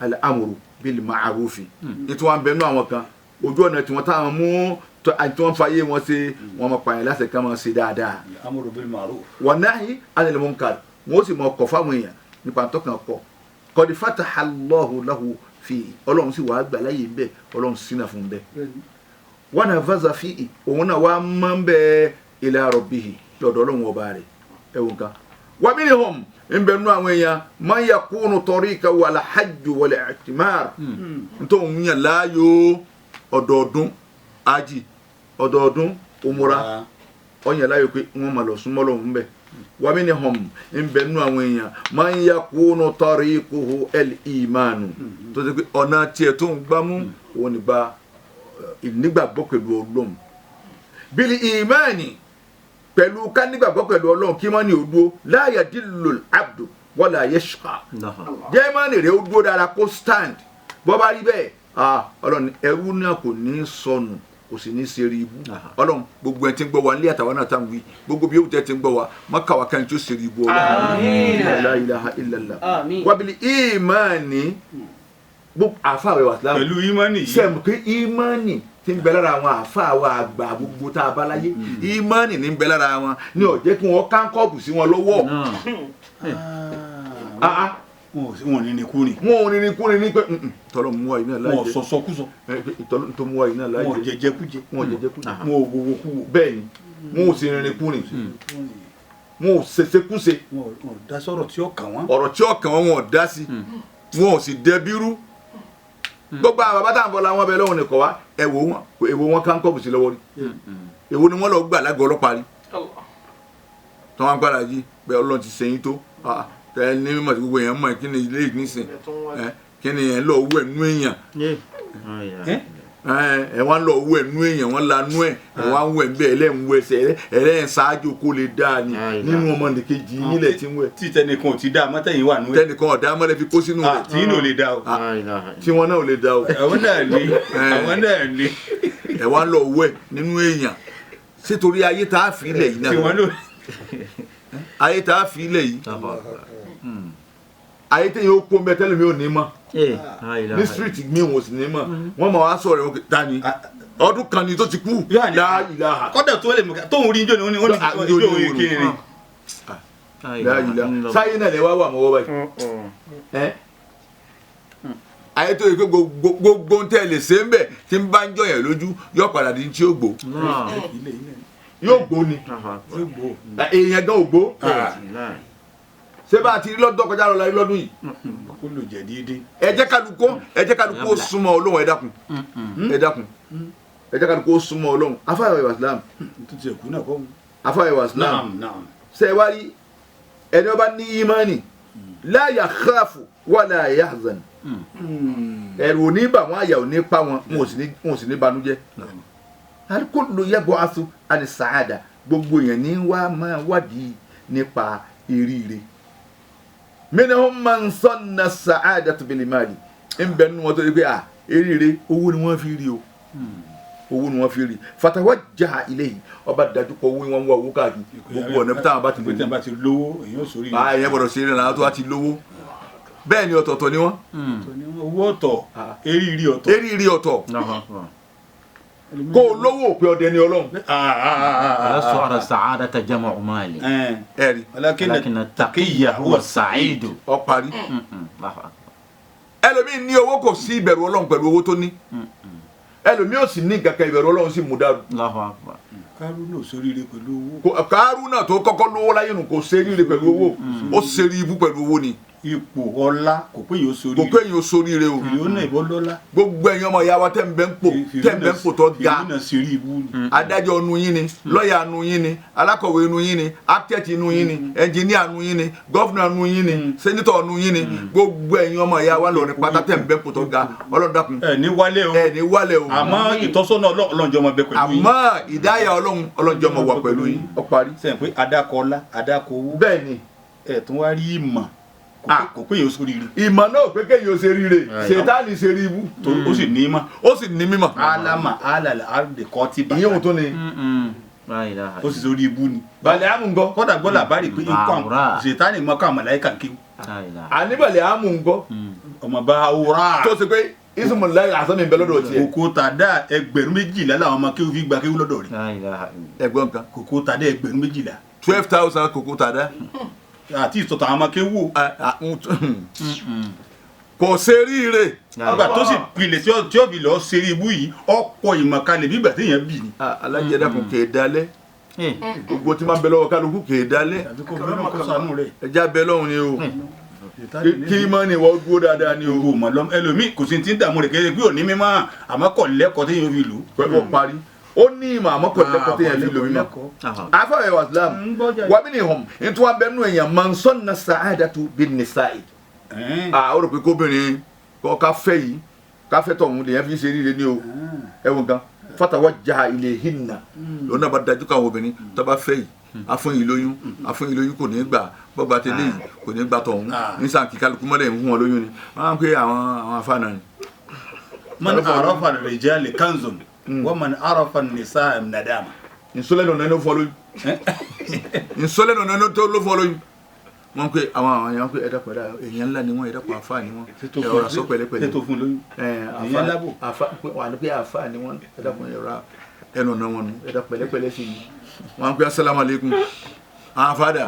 [SPEAKER 1] الأمر bil ma'rufi ètò wọn bẹnu àwọn kan ojú ọ̀nà tí wọ́n táwọn mú tí wọ́n fàyè wọn ṣe wọn máa pààyàn láti ká máa ṣe dáadáa.
[SPEAKER 2] amru bil ma'ruf.
[SPEAKER 1] wa nahi anil munkar wọ́n sì máa kọ̀ fáwọn èèyàn nípa tọkàn kọ qad fataha Allahu lahu fi ọlọ́run sì wàá gbà láyé bẹ́ẹ̀ ọlọ́run sínà fún bẹ́ẹ̀. wa nafaza fi òun náà wàá máa ń bẹ ila rabbihi lọ́dọ̀ ọlọ́run ọba rẹ̀ ẹ̀wọ̀n kan. wa minhum ń bẹ nú àwọn èèyàn man yakunu tariqa wal hajj wal i'timar ntọ́ òun yàn láàyò ọdọọdún ájì ọdọọdún umura ọ̀yàn láàyò pé wọ́n máa lọ súnmọ́ lọ́hùn bẹ́ẹ̀ wa minhum ń bẹ nú àwọn èèyàn man yakunu tariquhu al imanu tó ṣe pé ọ̀nà tiẹ̀ tó ń gbámú òun ní bá ìnígbàgbọ́ pẹ̀lú Ọlọ́run bil imani pẹ̀lú ká nígbàgbọ́ pẹ̀lú Ọlọ́run kí mọ́ni ò dúró la yadillul abdu wala yashqa jẹ́ mọ́ni rẹ̀ ó dúró dára kó stand bọ́ bá rí bẹ́ẹ̀ Ọlọ́run ẹrú náà kò ní sọnù kò sì ní ṣeré ibú Ọlọ́run gbogbo ẹ̀ tí ń gbọ́ wa nílé àtàwọn náà tá ń wí gbogbo bí ó tẹ́ ti ń gbọ́ wa má kàwá kan tí ó ṣeré ibú Ọlọ́run la ilaha illallah wa bil imani gbogbo àfa àwẹ̀ wà sílámù
[SPEAKER 2] pẹ̀lú imani yìí
[SPEAKER 1] sẹ́mu pé imani tí ń bẹ lára àwọn àáfàá wa àgbà gbogbo tá a bá láyé ìmánì ní ń bẹ lára wọn ní ó jẹ́ kí wọ́n kánkọ́ọ̀bù sí wọn lọ́wọ́.
[SPEAKER 2] wọn ò ní ní kúrin.
[SPEAKER 1] wọn ò ní ní kúrin ní pé tọ́lọ́ mú wa yìí náà láyé.
[SPEAKER 2] wọn ò sọsọkúsọ.
[SPEAKER 1] tọ́lọ́ tó mú wa yìí náà láyé.
[SPEAKER 2] wọn ò jẹjẹkújẹ.
[SPEAKER 1] wọn ò jẹjẹkújẹ.
[SPEAKER 2] wọn ò wowokúwo.
[SPEAKER 1] bẹ́ẹ̀ ni wọn ò sì rìnrìn kúrin. wọn ò ṣèṣekúṣe.
[SPEAKER 2] wọn ò dá sọ̀rọ̀ tí ó kàn wọ́n.
[SPEAKER 1] ọ̀rọ̀ tí ó kàn wọ́n wọn ò dá sí. wọn ò sì dẹbírú. gbogbo àwọn bàbá táwọn bọ́lá wọn bẹ lọ́wọ́ nìkan wá èwo wọn kánkọ́ọ̀bù sí lọ́wọ́ rí èwo ni wọ́n lọ gbà lágọ̀ọ́ ọlọ́pàá rí tí wọ́n gbára yí pé Ọlọ́run ti sẹ́yìn tó tẹ ní mímọ̀ tí gbogbo èèyàn mọ̀ kí ni ilé ìgbínsìn kí ni ẹ̀ ń lọ owó ẹ̀nú èèyàn ẹ̀ wọ́n lọ owó ẹ̀nú èèyàn wọ́n lanú ẹ̀ wọ́n wẹ̀ ń bẹ́ẹ̀ ẹlẹ́yìn wẹ̀ ẹsẹ̀ ẹlẹ́yìn ṣáájú kó lè dáa ni nínú ọmọ nìkejì nílẹ̀ tí ń wẹ̀.
[SPEAKER 2] tí tẹnìkan ò ti dá mọ́tẹ́yìn wà nú ẹ̀.
[SPEAKER 1] tẹnìkan ọ̀dà mọ́lẹ̀ fi kó sínú rẹ̀.
[SPEAKER 2] tí yín ò lè dá o.
[SPEAKER 1] tí wọn náà ò lè dá o.
[SPEAKER 2] àwọn náà lè.
[SPEAKER 1] ẹ̀ wọ́n lọ owó ẹ̀ nínú èèyàn ṣé torí ayé tá a fi ilẹ̀ yìí náà ayé tá a fi ilẹ̀ yìí ayé tẹ̀yìn ó kó mbẹ tẹ́lẹ̀ mi ò ní mọ̀ ní street mi ò sì ní mọ̀ wọ́n máa wá sọ̀rọ̀ ẹ̀ ta ni ọdún kan ni tó ti kú la ilaha
[SPEAKER 2] kọ́dà tó lè mú tó ń rí ijó ni ó ní ijó orí kiri ni.
[SPEAKER 1] la ilaha sáyé náà lè wá wà mọ́wọ́ báyìí ayé tó yẹ kó gbogbo ń tẹ̀lé ṣe ń bẹ̀ tí ń bá ń jọyàn lójú yóò padà di tí yóò gbó yóò gbó ni èèyàn gan ò gbó ṣé bá a ti rí lọ́dún kọjá lọ la rí lọ́dún yìí
[SPEAKER 2] kó lò jẹ́ dídí.
[SPEAKER 1] ẹ jẹ́ kálukú ó súnmọ́ Ọlọ́run ẹ dákun ẹ jẹ́ kálukú ó súnmọ́ Ọlọ́run afáyọ̀ ìwà Islam
[SPEAKER 2] tó ti ẹ̀kú náà kọ́ mu.
[SPEAKER 1] afáyọ̀ ìwà Islam ṣe wá rí ẹni ọba ní ìmánì la yakhafu wala yahzan ẹ̀rù ò ní bà wọ́n àyà ò ní pa wọn wọn ò sì ní banújẹ́ al-kullu yab'athu ani sa'ada gbogbo èèyàn ní wá máa wádìí nípa eríire minhum man sanna sa'adatu bil mali ń bẹ nínú wọn tó yẹ pé eríire owó ni wọ́n fi rí o owó ni wọ́n fi rí fatawajjaha ilayhi ọba dájú kọ owó wọn wọ owó káàkiri gbogbo ọ̀nà táwọn bá ti
[SPEAKER 2] lówó èyàn ò sórí rẹ̀.
[SPEAKER 1] èèyàn gbọ́dọ̀ ṣe eré náà tó bá ti lówó bẹ́ẹ̀ ni ọ̀tọ̀ọ̀tọ̀ ni wọ́n.
[SPEAKER 2] owó ọ̀tọ̀ eríire ọ̀tọ̀.
[SPEAKER 1] eríire ọ̀tọ̀ kó o lówó pé ọdẹ ni Ọlọ́run.
[SPEAKER 4] alastu ara sa'adata jam'u mali.
[SPEAKER 1] ẹ̀rí
[SPEAKER 4] lakinna taqiyya huwa sa'idu.
[SPEAKER 1] ọ parí. ẹlòmíì ní owó kò sí ìbẹ̀rù Ọlọ́run pẹ̀lú owó tó ní ẹlòmíì ò sì ní kankan ìbẹ̀rù Ọlọ́run sì mú dàrú.
[SPEAKER 2] Kárúnà ò ṣoríire pẹ̀lú owó.
[SPEAKER 1] Kárúnà tó kọ́kọ́ lówó láyé nù kò ṣoríire pẹ̀lú owó ó ṣorí ibú pẹ̀lú owó ni.
[SPEAKER 2] ipò ọlá kò pé yóò ṣoríire.
[SPEAKER 1] kò pé yóò ṣoríire o.
[SPEAKER 2] ìlú ìbọn lọ́lá.
[SPEAKER 1] gbogbo ẹ̀yin ọmọ ìyá wa tẹ̀ ń bẹ́ ń pò tó ga.
[SPEAKER 2] ìlú náà ṣeré ibú ni.
[SPEAKER 1] adájọ́ nu yín ni lọ́ọ̀yà nu yín ni alákọ̀wé nu yín ni architect nu yín ni ẹnjìníà nu yín ni gọ́fúnà nu yín ni sẹ́nitọ̀ nu yín ni gbogbo ẹ̀yin ọmọ ìyá wa lọ́ọ̀rin pátá tẹ̀ ń bẹ́ ń pò tó ga Ọlọ́run dákun.
[SPEAKER 2] ẹ ní wálé o. àmọ́ ìtọ́sọ́nà Ọlọ́run jọmọ bẹ pẹ̀lú yín.
[SPEAKER 1] àmọ́ ìdáyà Ọlọ́run jọmọ wà pẹ̀lú yín. ó parí.
[SPEAKER 2] sẹ́yìn pé adakọ̀ọ́lá adakọ̀ọ́wó.
[SPEAKER 1] bẹ́ẹ̀ ni.
[SPEAKER 2] ẹ̀ tún wá rí ìmọ̀ kò pé yóò ṣoríire.
[SPEAKER 1] ìmọ̀ náà pé kéèyàn ó ṣe ríire ṣètánì ṣe rí ibú.
[SPEAKER 2] ó sì ní ìmọ̀.
[SPEAKER 1] ó sì ní mímọ̀.
[SPEAKER 2] alama alala aludekọ ti bá.
[SPEAKER 1] ìyẹn ò tó ni.
[SPEAKER 2] ó sì sórí ibú ni.
[SPEAKER 1] balẹ̀ àmú ńgọ́.
[SPEAKER 2] kọ́dà gbọ́ làbárì pé nǹkan ṣètánì mọ́ ká màláíkà kéwù.
[SPEAKER 1] àní balẹ̀ àmú ńgọ́.
[SPEAKER 2] ọmọ bá wúrà.
[SPEAKER 1] tó ṣe pé ismu láyé àsán mi bẹ lọ́dọ̀ tiẹ̀.
[SPEAKER 2] kòkó tàdá 12,000 làwọn ọmọ kéwù fi gba kéwù lọ́dọ̀ rẹ̀.
[SPEAKER 1] ẹ̀gbọ́n kan.
[SPEAKER 2] kòkó tàdá 12,000.
[SPEAKER 1] 12,000 kòkó tàdá.
[SPEAKER 2] àti ìsọ̀tàn àwọn ọmọ kéwù.
[SPEAKER 1] kò ṣe ríire.
[SPEAKER 2] ọgbà tó sì pilẹ̀ tí ó fi lọ ṣe ibú yìí ọ̀pọ̀ ìmọ̀kalẹ̀ bí ìgbà téèyàn bì ní.
[SPEAKER 1] alájẹdá kò kè é dalẹ̀ gbogbo tí máa ń bẹ lọ́wọ́ kálukú kè é dalẹ̀ ẹja bẹ lọ́hùn ni o kí mọ́ ni wọ́n dúró dáadáa ni o.
[SPEAKER 2] ẹlòmíì kò sí ti ń dààmú rẹ̀ kéde pé òní mímọ́ àmọ́ kọ̀ lẹ́kọ̀ọ́ téèyàn fi lò.
[SPEAKER 1] pẹ̀lú parí ó ní ìmọ̀ àmọ́ kọ̀ lẹ́kọ̀ọ́ téèyàn fi lò mímọ́. afáwẹ̀ wa Islam wà mí ni hàn nítorí wọn bẹ nù èèyàn man sanna sa'adatu bin nisa'i. ó rò pé kóbìnrin kọ́ ká fẹ́ yìí ká fẹ́ tọ̀hún lèyàn fi ṣe ríire ní o ẹ̀wọ̀n gan fatawajjaha ilayhinna lọ́nà bá dájú káwọn obìnrin tó bá fẹ́ yìí afúnyìn lóyún kò ní gbà bọ́ba tẹ́lẹ̀ yìí kò ní gbà tọ̀hún nísàn kí kálukú mọ́lẹ̀ ń hún wọn lóyún ni wọ́n á ń pè àwọn afáànà ni.
[SPEAKER 2] man arafa ar-rijali kanzun wa man arafa an-nisaa nadama.
[SPEAKER 1] ìsọlẹ̀ nọ̀nà ló fọ́ lóyún ìsọlẹ̀ nọ̀nà ló fọ́ lóyún wọ́n pe àwọn èèyàn pé ẹ̀dá pẹ̀lú èèyàn ńlá ni wọ́n ẹ̀dá pọ̀ àfáà ni wọ́n ẹ̀rọ àṣọ pẹ̀lẹ́pẹ̀lẹ́
[SPEAKER 2] ètò fún lóyún èèyàn lábò
[SPEAKER 1] wà ní pé àfáà ni wọ́n ẹ̀dá pọ̀ ẹnu ọ̀nà wọn ẹ̀dá pẹ̀lẹ́pẹ̀lẹ́ sí ni wọ́n pe assalamu alaikum àwọn fada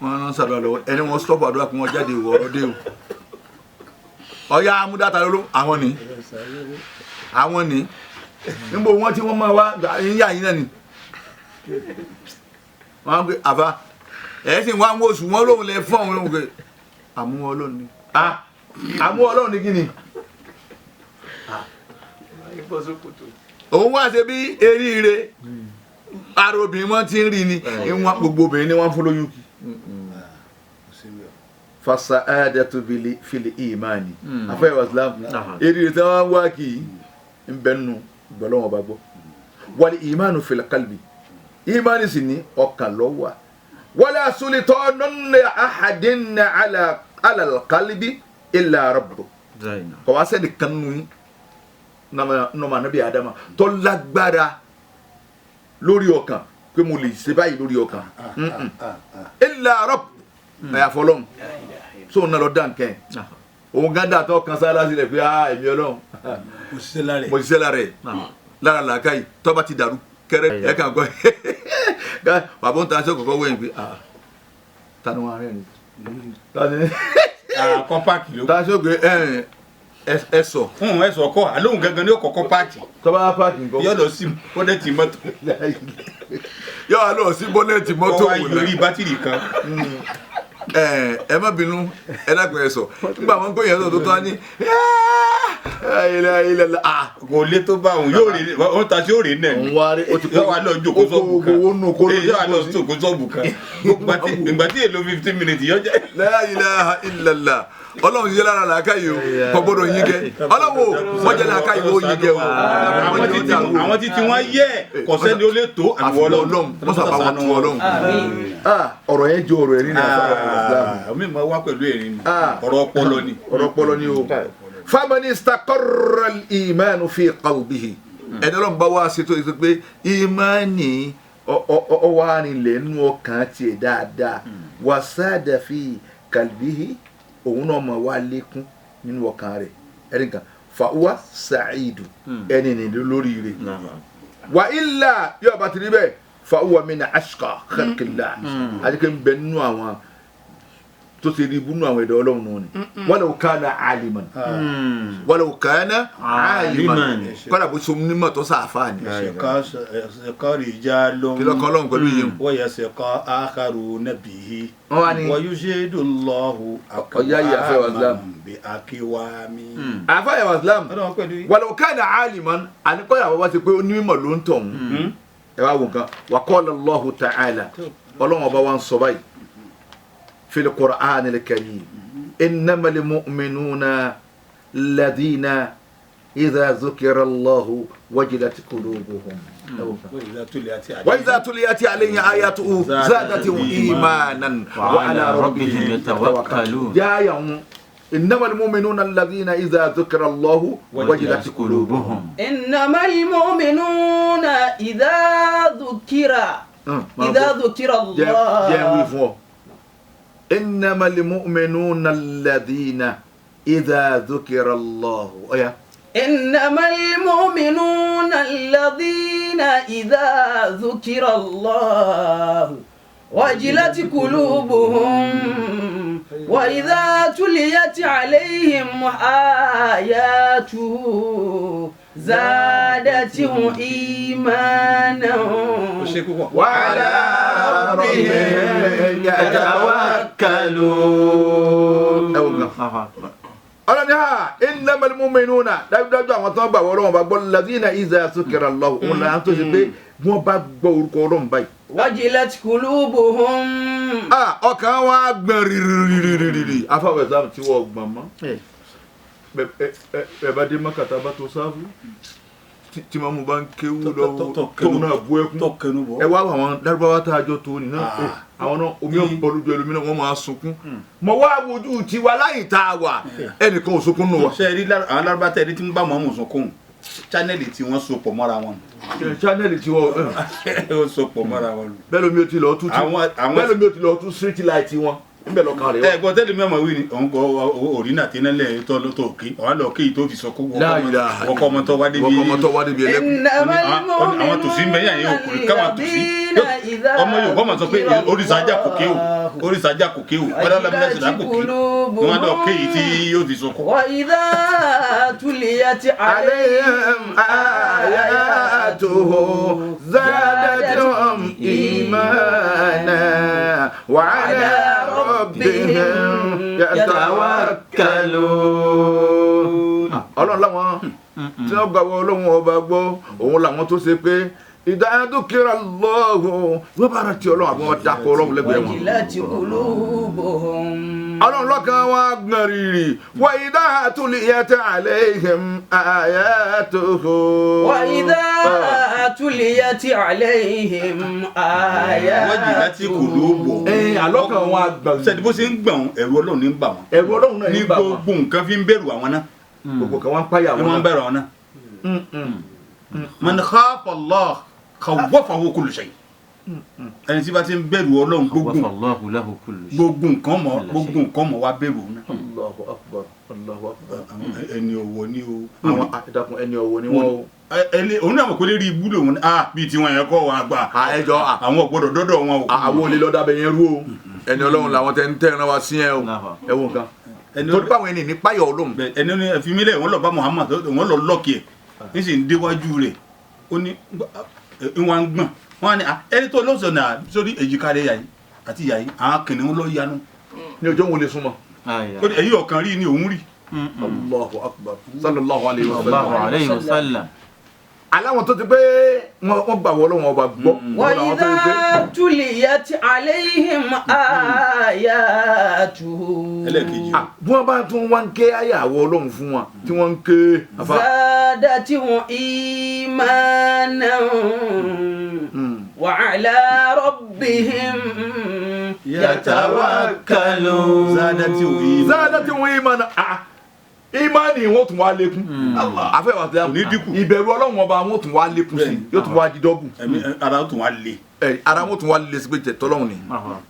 [SPEAKER 1] wọ́n ń sàdọ̀ lọ́wọ́ ẹni wọ́n stop àdúrà kí wọ́n jáde ìwọ̀ ọdẹ o ọ̀yá amúdáta lóró àwọn ni níbo wọ́n tí wọ́n máa wá yíyá yín náà ni wọ́n pe àfa ẹ̀sìn wa ń wo oṣù wọn lóhun lẹ fún àwọn ohun pé àmú Ọlọ́run ni àmú Ọlọ́run ni kí ni òun wá ṣe bí eríire ara obìnrin wọn ti ń rí ni ìwọn gbogbo obìnrin ni wọn fún lóyún kì fasa'adatu fil imani afẹ́ Islam eríire tí wọ́n wá kì í ń bẹ́nu gbọ́lọ́wọ́n bá gbọ́ wal imanu fil qalbi imani sì ní ọkàn lọ́wọ́ wala sultanun li ahadin ala alqalbi illa rabbu ko wa sedi kanu no ma nabi adama tó lágbára lórí ọkàn pé mo lè ṣe báyìí lórí ọkàn illa rabb ya folon so na lo dan ken o ganda tó kan sala sílẹ̀ pé èmi Ọlọ́hun mo ṣiṣẹ́ láre lára làákàyè tó bá ti dàrú kẹrẹ ẹ kàn gbọ́ bàbá ń ta aṣọ kọ̀ọ̀kan wẹ̀yìn pé tani wọn rẹ̀ ni tani
[SPEAKER 2] kọ́ páàkì ló.
[SPEAKER 1] ta aṣọ pé ẹ sọ.
[SPEAKER 2] ẹ sọ kọ́ àlóhùn gangan ni ó kọ́kọ́ páàkì.
[SPEAKER 1] tó bá páàkì nǹkan.
[SPEAKER 2] yóò lọ sí bọ́nẹ́ẹ̀tì mọ́tò.
[SPEAKER 1] yóò lọ sí bọ́nẹ́ẹ̀tì mọ́tò
[SPEAKER 2] wò lọ. lórí bátìrì kan.
[SPEAKER 1] ẹ má bínú ẹ dákun ẹ sọ nígbà wọn kó yẹn sọ tó tó á ní
[SPEAKER 2] kò lé tó bá òun yóò rí wọn ta sí òrè náà ni yóò wá lọ jókòó sọ́ọ̀bù kan yóò wá lọ jókòó sọ́ọ̀bù kan ìgbà tí èlò 15 minutes yóò jẹ́.
[SPEAKER 1] La ilaha illallah ọlọ́run yẹ lára làákà yìí o kò gbọdọ̀ yín gẹ ọlọ́run wọ́n jẹ́ làákà yìí ó yín gẹ o.
[SPEAKER 2] àwọn títí wọn yẹ kò sẹ́ni ó lè tó àwọn ọlọ́run
[SPEAKER 1] wọ́n sábà wọn tu ọlọ́run. ọ̀rọ̀ yẹn jẹ́ ọ̀rọ̀ ẹ̀rín náà.
[SPEAKER 2] mi máa wá pẹ̀lú ẹ̀rín ni ọ̀rọ̀ ọpọlọ ni.
[SPEAKER 1] ọ̀rọ̀ ọpọlọ ni o. faman istaqarra al-imanu fi qalbihi ẹni ọlọ́run bá wá ṣètò ètò pé ìmánì ọwọ́ àrìnlẹ̀ nínú ọkàn tiẹ̀ dáadáa wasada fi qalbihi òun náà mọ̀ wá lékún nínú ọkàn rẹ̀ ẹni kan fàwa sàìdù ẹni nìlú lórí rẹ̀ wà ilà yóò bá ti rí bẹ́ẹ̀ fàwa min ashqa khalqillah àdìkẹ́ ń bẹ nínú àwọn tó ṣe rí ibú nínú àwọn ẹ̀dọ́ ọlọ́run náà ni walau kana aliman walau kana aliman kọ́dà bó so nímọ̀ tó sàáfà ni.
[SPEAKER 2] ṣèkọ́ rijalun
[SPEAKER 1] kí lọ́kọ́ ọlọ́run pẹ̀lú yìí.
[SPEAKER 2] wa yasqa akharuna bihi wa yushidu Allahu bi akiwami.
[SPEAKER 1] àfáyà wa islam walau kana aliman àníkọ́yà wọ́n bá ti pé onímọ̀ ló ń tọ̀ ẹ wá wò nǹkan wa qala Allahu ta'ala ọlọ́run ọba wa ń sọ báyìí في القرآن الكريم إنما المؤمنون الذين إذا ذكر الله وجلت قلوبهم وإذا تليت عليهم آياته زادتهم إيمانا وعلى ربهم يتوكلون إنما المؤمنون الذين إذا ذكر الله وجلت قلوبهم
[SPEAKER 3] إنما المؤمنون إذا ذكر الله
[SPEAKER 1] إنما المؤمنون الذين إذا ذكر الله
[SPEAKER 3] إنما المؤمنون الذين إذا ذكر الله وجلت قلوبهم وإذا تليت عليهم آياته زادتهم إيمانا وعلى ربهم يتوكلون.
[SPEAKER 1] ọlọ́ni ha innamal mu'minuna dájúdájú àwọn tó ń gbà wọ́n bá gbọ́ ladina iza zukira Allah òun là ń tó ṣe pé wọ́n bá gbọ́ orúkọ Ọlọ́run báyìí.
[SPEAKER 3] wajilat qulubuhum.
[SPEAKER 1] ọkàn wa gbọ̀n rírì afáwọ̀ ẹ̀sán tí wọ́n gbọ̀n mọ́ bẹ́ẹ̀ bá dé mọ́kàtà bá tó sáfù tí màmú bá ń kéwú lọ́wọ́ tóun náà bú ẹkún ẹ wá àwọn Lárúbáwá tá a jọ tó nínú àwọn náà omi ọ̀pọ̀lọpọ̀ ẹlòmíràn wọ́n máa sunkún mọ̀ wá wojú tiwa láyìn tá a wà ẹnìkan ò sunkún nù wá.
[SPEAKER 2] ṣe rí àwọn Lárúbáwá tẹ̀lé tí ń bá mọ̀ọ́mù sunkún chanẹ́lì tí wọ́n so pọ̀ mọ́ra wọn.
[SPEAKER 1] chanẹ́lì tí wọ́n
[SPEAKER 2] so pọ̀ mọ́ra wọn.
[SPEAKER 1] bẹ́ẹ̀ lómi ò ti lọ tú street light wọn nbẹ lọ kan rẹ.
[SPEAKER 2] ẹ gbọ́ tẹ́lẹ̀ mẹ́mọ̀ wí ni òun kọ òrìnà tẹ́lẹ̀ tó òkè àwọn lọ kéyìí tó fi sọ kó wọ́kọ́ ọmọtọ́ wá débi ẹlẹ́kùn àwọn tòsí mẹ́yà yẹn òkùnrin káwọn tòsí ọmọ yóò kọ́ mọ̀ sọ pé oríṣàjà kòkè o oríṣàjà kòkè o wọ́n dáná bí lẹ́sìn lákòkè wọ́n lọ kéyìí tí yóò fi sọ kó.
[SPEAKER 3] wa idha tuliyat alayhim ayatuhu zadatuhum imana wa ala rabbihim yatawakkalun. ọlọ́run láwọn tí wọ́n gbà wọ ọlọ́run ọba gbọ́ òun làwọn tó ṣe pé idha dhukira Allahu wọ́n bá rántí ọlọ́run àbí wọ́n dákọ̀ ọlọ́run lẹ́gbẹ̀ẹ́ wọn. wajilat qulubuhum.
[SPEAKER 1] ọlọ́run lọ́kàn wọn gbọ̀n rírì wa idha tuliyat alayhim ayatuhu.
[SPEAKER 3] wa idha tuliyat alayhim ayatuhu.
[SPEAKER 2] wajilat qulubuhum.
[SPEAKER 1] àlọ́kàn wọn gbọ̀n.
[SPEAKER 2] sẹ́ni bó ṣe ń gbọ̀n ẹ̀rù ọlọ́run ní ń bà wọ́n.
[SPEAKER 1] ẹ̀rù ọlọ́run náà ní bà wọ́n.
[SPEAKER 2] ní gbogbo nǹkan fi ń bẹ̀rù àwọn náà.
[SPEAKER 1] gbogbo kan wọn ń páyà wọn náà.
[SPEAKER 2] wọ́n ń bẹ̀rù àwọn náà. man khafa Allah khawwafahu kullu shay. ẹni tí bá ti ń bẹ̀rù ọlọ́run gbogbo nǹkan mọ̀ wá bẹ̀rù náà.
[SPEAKER 1] Allahu akbar Allahu akbar.
[SPEAKER 2] ẹni ọ̀wọ̀ ni o.
[SPEAKER 3] àwọn àdàkùn ẹni ọ̀wọ̀ ni wọ́n o.
[SPEAKER 2] òun náà mọ̀ kó lè rí ibú lòun bíi tiwọn yẹn kọ́ wọn àgbà.
[SPEAKER 3] ẹjọ́
[SPEAKER 2] àwọn ọ̀gbọ́dọ̀ dọ́dọ̀ wọn o.
[SPEAKER 3] àwọn olè lọ́dà bẹ yẹn rú o ẹni Ọlọ́run làwọn tẹ́ ń tẹ́ran wa sí ẹ o ẹ wo nǹkan torí báwọn ẹni ní páyọ̀ Ọlọ́run.
[SPEAKER 2] ẹni ní ẹfimílẹ̀ wọn lọ bá Muhammad wọn lọ lọ́ọ̀kì ẹ̀ ní sì ń déwájú rẹ̀ ó ní wọn ń gbọ̀n wọn ni ẹni tó lọ́sọ̀ náà sórí èjìká rẹ̀ yàyí àti yàyí àwọn kìnìún lọ yanu.
[SPEAKER 3] ní ọjọ́ wo lè súnmọ́.
[SPEAKER 2] èyí ọ̀kan rí ni òun rí.
[SPEAKER 3] Allahu akbar sallallahu alayhi wa sallam. aláwọn tó ti pé wọ́n gbà wọ́ Ọlọ́run ọba gbọ́.
[SPEAKER 5] wa idha tuliyat alayhim ayatuhu.
[SPEAKER 2] ẹlẹ́kejì.
[SPEAKER 3] bí wọ́n bá tún wá ń ké ayàwó Ọlọ́run fún wa tí wọ́n ń ké.
[SPEAKER 5] zadatihum imanan wa ala rabbihim
[SPEAKER 2] yatawakkalun.
[SPEAKER 3] zadatihum imanan. Imani wọn tún wá lékún. Afẹ́ wa tẹ́lẹ̀
[SPEAKER 2] ní dínkù.
[SPEAKER 3] ìbẹ̀rù Ọlọ́run ọba wọn tún wá lékún sí yóò tún wá di dọ́bù.
[SPEAKER 2] ara tún wá lé.
[SPEAKER 3] ara wọn tún wá lé sí pé jẹ tọ́lọ́run ni.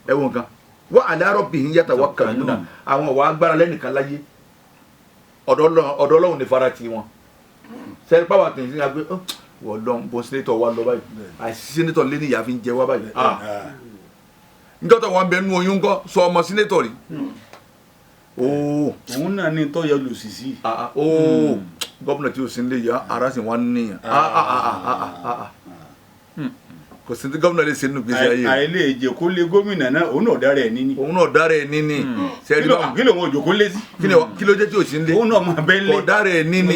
[SPEAKER 3] ẹ wo nǹkan wa ala rabbihim yatawakkaluna àwọn wà agbára lẹ́nìkan láyé ọ̀dọ̀ Ọlọ́run ní fara ti wọn. sẹ́ni pàwọ́ àtẹ̀yìn sí agbé wọ́n lọ́n bó sínétọ̀ wá lọ báyìí àìsí sínétọ̀ lé ní ìyá fi ń jẹ wá báyìí. níjọ́ tó wọn bẹ nú oyún kọ́ sọ ọmọ sínétọ̀ rí.
[SPEAKER 2] òun náà ní tọ́yọ lòsìsì.
[SPEAKER 3] gómìnà tí o sì ń lè yá ara sì wá níyàn kò sí tí gómìnà lè ṣe nínú gbèsè ayé.
[SPEAKER 2] àìlè ìjòkó lé gómìnà náà òun náà dára ẹ̀ níní.
[SPEAKER 3] òun náà dára ẹ̀ níní.
[SPEAKER 2] kí ló ń òjòkó lé sí.
[SPEAKER 3] kí ló jẹ́ tí o sì ń lé.
[SPEAKER 2] òun náà máa bẹ́ lé.
[SPEAKER 3] kò dára ẹ̀ níní.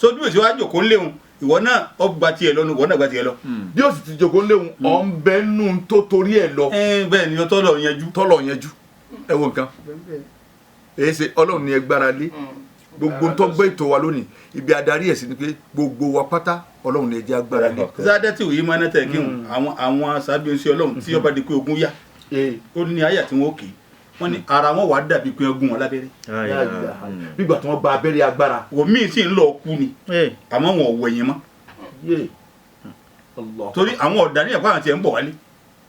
[SPEAKER 2] sójú èsì wa jòkó ń léwu ìwọ náà ọ gba tiẹ̀ lọ ìwọ náà gba tiẹ̀ lọ.
[SPEAKER 3] bí o sì ti jòkó ń léwu ọ̀ ń bẹ́ nù tó torí ẹ̀ lọ.
[SPEAKER 2] bẹ́ẹ̀ ni tọ́lọ̀ yanjú.
[SPEAKER 3] ẹ wo nǹkan èyí ṣe Ọlọ́run ní ẹ gbára lé gbogbo tó gbé ètò wa lónìí ibi adarí ẹ̀ sí ni pé gbogbo wa pátá Ọlọ́run ní ẹ jẹ́ agbára lé.
[SPEAKER 2] Zadati òye máa ń tẹ̀ kí àwọn sábẹ́nsì Ọlọ́run tí ọba di pé ogun yá ó ní àyà tí wọ́n kì í wọ́n ní ara wọn wà dàbí pé ogun wọn lábẹ́rẹ́.
[SPEAKER 3] nígbà tí wọ́n gba abẹ́rẹ́ agbára.
[SPEAKER 2] wọ́n míì sì ń lọ kú ni àmọ́ wọn ò wẹ̀yìn mọ́ torí àwọn ọ̀dà ní ẹ̀kọ́ àwọn tiẹ̀ ń bọ̀ wálé.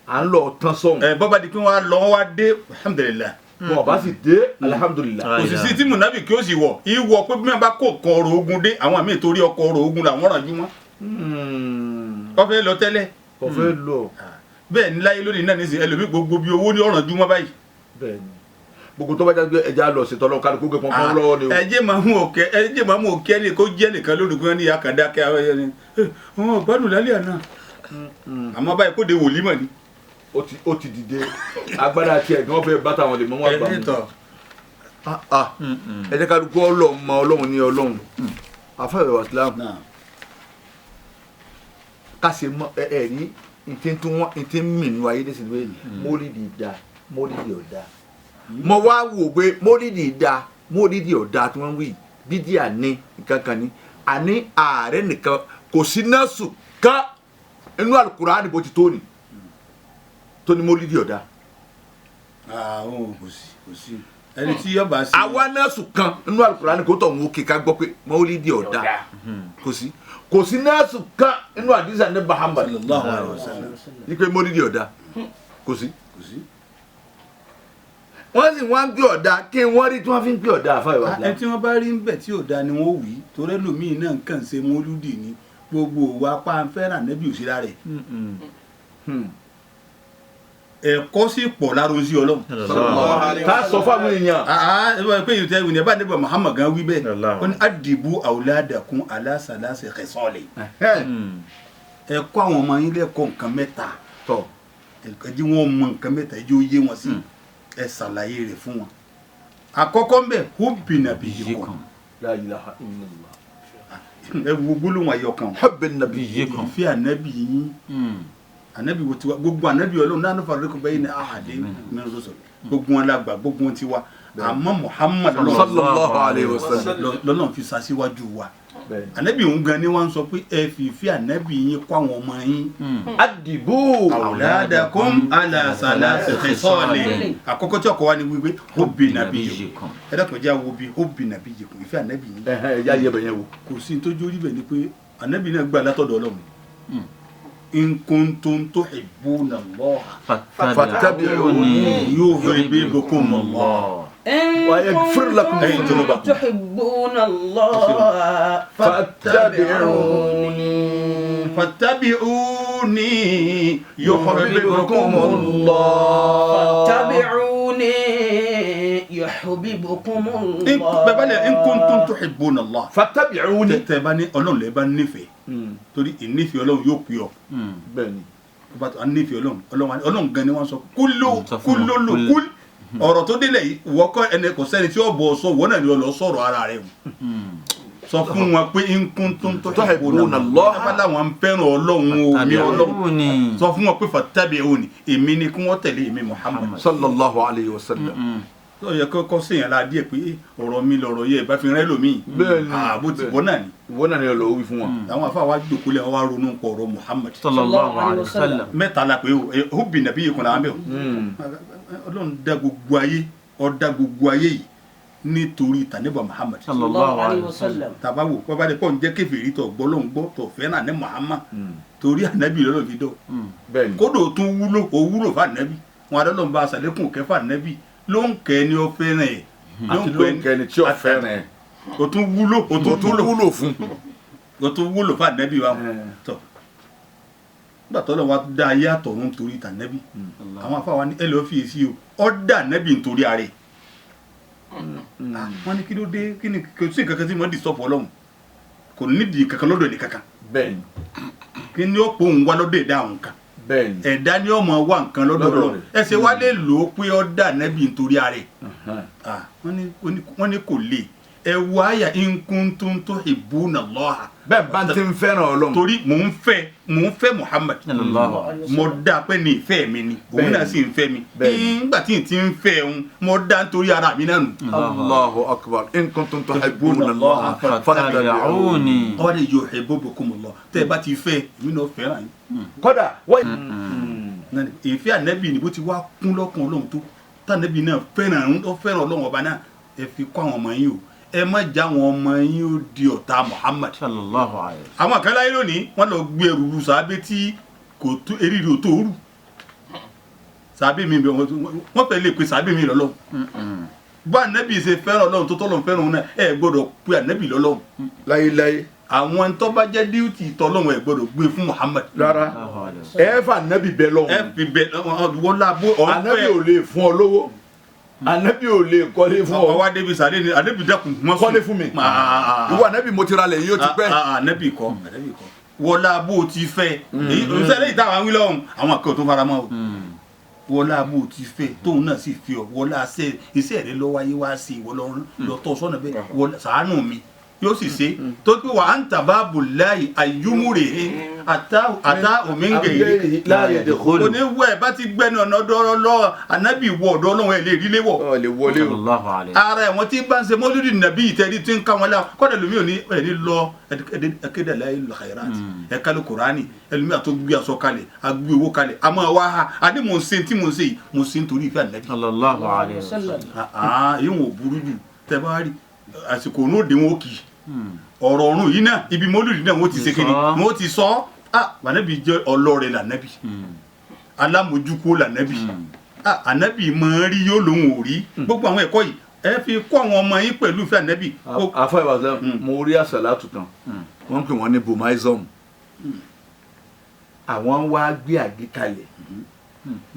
[SPEAKER 3] à ń lọ tán sọ̀hún.
[SPEAKER 2] bọ́ba di pé wọ́n á lọ wọ́n wá dé alhamdulilayi.
[SPEAKER 3] bọ́n bá sì dé alihamudulilayi.
[SPEAKER 2] òṣìṣẹ́ tí munabi kí ó sì wọ̀ ìwọ pé bí wọ́n bá kó ọkọ̀ ọ̀rọ̀ ogun dé àwọn àmì ìtorí ọkọ̀ ọ̀rọ̀ ogun làwọn ràn jú wọn. kọfẹ́ lọ tẹ́lẹ̀.
[SPEAKER 3] kọfẹ́ lọ.
[SPEAKER 2] bẹ́ẹ̀ ni láyé lónìí náà nísìnyí ẹlòmíì gbogbo bí owó ní ọ̀ràn jú wọn báyìí.
[SPEAKER 3] bẹ́ẹ̀ni gbogbo tó bá jáde ẹja lọ sí tọ́lọ́ kálukú gbé pọnpọ́n lọ́wọ́ ni o.
[SPEAKER 2] ẹjẹ máa mú òkè ẹni kó jẹ́ nìkan lórúkọ ní akàdákẹ́ àwọn ẹni wọn gbádùn lálẹ́ àná àmọ́ báyìí kó de wòlímọ̀ ni.
[SPEAKER 3] ó ti dìde agbára tiẹ̀ gan fẹ́ bàtà wọn lè mọ́ wọn gbà mú. ẹ jẹ́ kálukú Ọlọ́run ní Ọlọ́run afẹ́rẹ́ wa Islam ká ṣe mọ ẹ̀rí ìtí mìínú ayé dé sí pé mólídìí da mólídìí ọ̀dà mo wá wò pé mólídìí da mólídìí ọ̀dà tí wọ́n ń wí bídíà ní nǹkan kan ní àní ààrẹ nìkan kò sí nọ́ọ̀sù ká inú Al-Qur'ani bó ti tó ní mólídìí ọ̀dà.
[SPEAKER 2] kò sí ẹni tí yọba sí.
[SPEAKER 3] àwa nọ́ọ̀sù kan inú Al-Qur'ani kò tọ̀ wọ́n kíkà gbọ́ pé mólídìí ọ̀dà kò sí nọ́ọ̀sù kan inú àdìsá ní Muhammad ní pé mólídìí ọ̀dà kò sí. wọ́n sì wọ́n ń gbé ọ̀dà kí wọ́n rí tí wọ́n fi ń gbé ọ̀dà àfáìwá.
[SPEAKER 2] ẹ tí wọ́n bá rí ń bẹ̀ tí ọ̀dà ni wọ́n wí torí ẹlòmíín náà kàn ṣe mólúdì ní gbogbo wa pa ń fẹ́ràn nẹ́bí òṣìlá rẹ̀. ẹ̀kọ́ sì pọ̀ lára oṣù Ọlọ́run.
[SPEAKER 3] ká sọ fáwọn èèyàn.
[SPEAKER 2] ẹ bá pé ìtẹ́ ìwé ni ẹ bá níbọ̀ Muhammad gan wí bẹ́ẹ̀ ó ní adibu awladakum ala salasi khisali. ẹ̀kọ́ àwọn ọmọ yín lẹ́kọ̀ọ́ nǹkan mẹ́ta tọ̀ ẹ̀kọ́ jí wọ́n mọ nǹkan mẹ́ta ẹjọ́ yé wọn sí ẹ ṣàlàyé rẹ̀ fún wọn. àkọ́kọ́ ń bẹ̀ hubbi nabiyyikum.
[SPEAKER 3] La ilaha illallah.
[SPEAKER 2] ẹ wo gbólóhùn ayọ̀kan.
[SPEAKER 3] hubbi nabiyyikum.
[SPEAKER 2] ìfẹ́ ànábì yín ànábì wo tiwa gbogbo ànábì Ọlọ́run náà nufarriqu bayna ahadin min rusul gbogbo wọn la gbà gbogbo wọn tiwa àmọ́ Muhammad
[SPEAKER 3] sallallahu alayhi wa sallam
[SPEAKER 2] lọ́nà fi ṣaṣíwájú wa ànábì òun gan ni wọ́n sọ pé ẹ fi ìfẹ́ ànábì yín kọ́ àwọn ọmọ yín.
[SPEAKER 3] adibu
[SPEAKER 2] awladakum ala salasi khisali. àkọ́kọ́ tí ọkọ̀ wa ni wípé hubbi nabiyyikum ẹ dákun jẹ́ àwọn òbí hubbi nabiyyikum ìfẹ́ ànábì yín.
[SPEAKER 3] ẹ yá yẹ bẹ̀yẹn wo.
[SPEAKER 2] kò sí nítorí orí bẹ̀ ni pé ànábì náà gbà látọ̀dọ̀ Ọlọ́run. in kuntum tuhibbuna Allah
[SPEAKER 3] fattabi'uni
[SPEAKER 2] yuhibbukum Allah.
[SPEAKER 3] ويغفر لكم ذنوبكم
[SPEAKER 5] تحبون الله
[SPEAKER 3] فاتبعوني يحببكم الله
[SPEAKER 5] فاتبعوني يحببكم الله
[SPEAKER 2] إن كنتم تحبون الله
[SPEAKER 3] فاتبعوني
[SPEAKER 2] تباني أولون لبان نفي تولي النفي أولون يوكيو
[SPEAKER 3] بني
[SPEAKER 2] النفي أولون غني وانسو كل ọ̀rọ̀ tó délẹ̀ yìí wọ́kọ́ ẹni kò sẹ́ni tí ó bọ̀ sọ wọ́n náà ni ó lọ sọ̀rọ̀ ara rẹ̀ sọ fún wọn pé in kuntum tuhibbuna Allah láwọn fẹ́ràn Ọlọ́run omi Ọlọ́run sọ fún wọn pé fattabi'uni èmi ni kí wọ́n tẹ̀lé èmi Muhammad
[SPEAKER 3] sallallahu alayhi wa sallam
[SPEAKER 2] tó yẹ kọ́kọ́ sí yẹn la díẹ̀ pé ọ̀rọ̀ mi lọ̀rọ̀ yẹ bá fi rẹ́ lómi àbó ti bọ́ náà ni
[SPEAKER 3] lọ wí fún wọn
[SPEAKER 2] àwọn afá wa jòkólẹ̀ wa ronú pọ̀ ọ̀rọ̀ Muhammad
[SPEAKER 4] sallallahu alayhi wa sallam
[SPEAKER 2] mẹ́ta la pé hubbi nabiyyikum náà bẹ́ẹ̀ Ọlọ́run dá gbogbo ayé ó dá gbogbo ayé yìí nítorí tànẹ́bà Muhammad
[SPEAKER 4] sallallahu alayhi wa sallam
[SPEAKER 2] tàbáwò bàbá rẹ̀ pọ̀ ń jẹ́ kèfèrí tó gbọ́ lóhùn gbọ́ tó fẹ́ràn ní Muhammad torí ànábì lọ́lọ́ fi dọ̀ kódò tún wúlò fún ànábì wọn adọ́lọ́ ń bá aṣàlékún kẹfà ànábì ló ń kẹ́ ni ó fẹ́ràn ẹ̀
[SPEAKER 3] àti ló ń kẹ́ ni tí ó fẹ́ràn ẹ̀
[SPEAKER 2] ó tún wúlò fún ànábì wa tọ̀ nígbà tó lọ́wọ́ dá ayé àtọ̀run torí tànábì àwọn afáwa ní ẹlẹ́ ọ́fíìsì ó dá ànábì nítorí ààrẹ wọ́n ní kí ló dé kí ni kò sí nǹkan kan tí mo dì sọ́pọ̀ Ọlọ́run kò nídìí kankan lọ́dọ̀ ẹni kankan
[SPEAKER 3] bẹ́ẹ̀ni
[SPEAKER 2] kí ni ó pò ń wá lọ́dọ̀ ẹ̀dá àwọn kan
[SPEAKER 3] bẹ́ẹ̀ni
[SPEAKER 2] ẹ̀dá ni ó mọ̀ wá nǹkan lọ́dọ̀ Ọlọ́run ẹsẹ̀ wá lè lò ó pé ó dá ànábì nítorí ààrẹ wọ́n ní kò lè ẹ wọ àyà in kuntum tuhibbuna Allah
[SPEAKER 3] bẹ́ẹ̀ bá ti ń fẹ́ràn Ọlọ́run
[SPEAKER 2] torí mò ń fẹ́ Muhammad mo dá pé ní ìfẹ́ mi ni òun náà sì ń fẹ́ mi nígbà tí n ti ń fẹ́ òun mo dá nítorí ara mi náà nù.
[SPEAKER 3] Allahu akbar in kuntum tuhibbuna Allah
[SPEAKER 4] fattabi'uni
[SPEAKER 2] ọwọ́ de yuhibbukum Allah tẹ́ ẹ bá ti fẹ́ èmi náà fẹ́ràn yín.
[SPEAKER 3] kódà wọ́n.
[SPEAKER 2] ìfẹ́ ànábì ni bó ti wá kún lọ́kàn Ọlọ́run tó tànábì náà fẹ́ràn Ọlọ́run ọba náà ẹ fi kọ́ àwọn ọmọ yín o ẹ má já wọn ọmọ yín ó di ọ̀tá Muhammad
[SPEAKER 4] sallallahu alayhi wa sallam
[SPEAKER 2] àwọn kan láyé lónìí wọ́n lọ gbé ẹrù lu sàábé tí kò tó eriri ò tó rù sàábé mi wọ́n fẹ́ lè pe sàábé mi lọ́lọ́ bá ànábì ṣe fẹ́ràn Ọlọ́run tó tọ́lọ́run fẹ́ràn òun náà ẹ gbọ́dọ̀ pe ànábì lọ́lọ́run
[SPEAKER 3] láyéláyé
[SPEAKER 2] àwọn tó bá jẹ́ díùtì tọ́lọ́run ẹ gbọ́dọ̀ gbé fún Muhammad
[SPEAKER 3] rárá ẹ fà ànábì bẹ lọ́wọ́
[SPEAKER 2] ẹ fi bẹ wọ́n lábó
[SPEAKER 3] ànábì ò lè fún ọ lówó ànábì ò lè kọ́lé fún ọ
[SPEAKER 2] ọwọ́ adébí sàdé ni ànábì dẹ́kun mọ́
[SPEAKER 3] kọ́lé fún mi ìwọ ànábì mo ti ra lẹ̀ yìí ó ti pẹ́
[SPEAKER 2] ànábì kọ́ wọlá bó ti fẹ́ ìṣẹ̀lẹ̀ ìtawà wí lọ́hùn àwọn akẹ́kọ̀ọ́ tó fara mọ́ o wọlá bó ti fẹ́ tóun náà sì fi ọ wọlá iṣẹ́ rẹ lọ́wọ́ ayé wá sí ìwọ lọ́tọ̀ sọ́nà bẹ́ẹ̀ ṣàánú mi yóò sì ṣe tó pé wà á ń tàbá bùláì àyúmúrè àtá òmíngè yìí oníwọ̀ ẹ̀ bá ti gbẹ́nu ọ̀nà ọ̀dọ́ lọ́wọ́ ànábì wọ ọ̀dọ́ Ọlọ́run ẹ̀ lè rí léwọ̀ ara ẹ̀ wọ́n ti bá ń ṣe mọ́lúdì nàbí ìtẹ́rí tí ń ká wọn láwọn kọ́dà lómi ò ní ẹ̀rí lọ ẹ̀kédà láyé lọ́kàyàrá ẹ̀ka ló Kùránì ẹlòmí àti gbé aṣọ kalẹ̀ agbé owó kalẹ̀ àmọ́ wa ha adé mò ń ṣe tí mò ń ṣe yìí mò ń ṣe nítorí ìfẹ́ ànábì yìí wọ́n burú jù tẹ́ bá rí àsìkò òun ó dé wọn ó kì í ọ̀rọ̀ ọ̀run yìí náà ibi mọ́lúdì náà wọ́n ti ṣe kíni wọ́n ti sọ ànábì jẹ́ ọlọ́rẹ̀ lànábì alámojúkó lànábì ànábì máa rí yóò lóhùn ò rí gbogbo àwọn ẹ̀kọ́ yìí ẹ fi kọ́ àwọn ọmọ yín pẹ̀lú ìfẹ́ ànábì.
[SPEAKER 3] àfọ ìbàdàn mo rí àṣàlátù kan wọ́n ń pè wọ́n ní bomaism àwọn wá gbé àgbékalẹ̀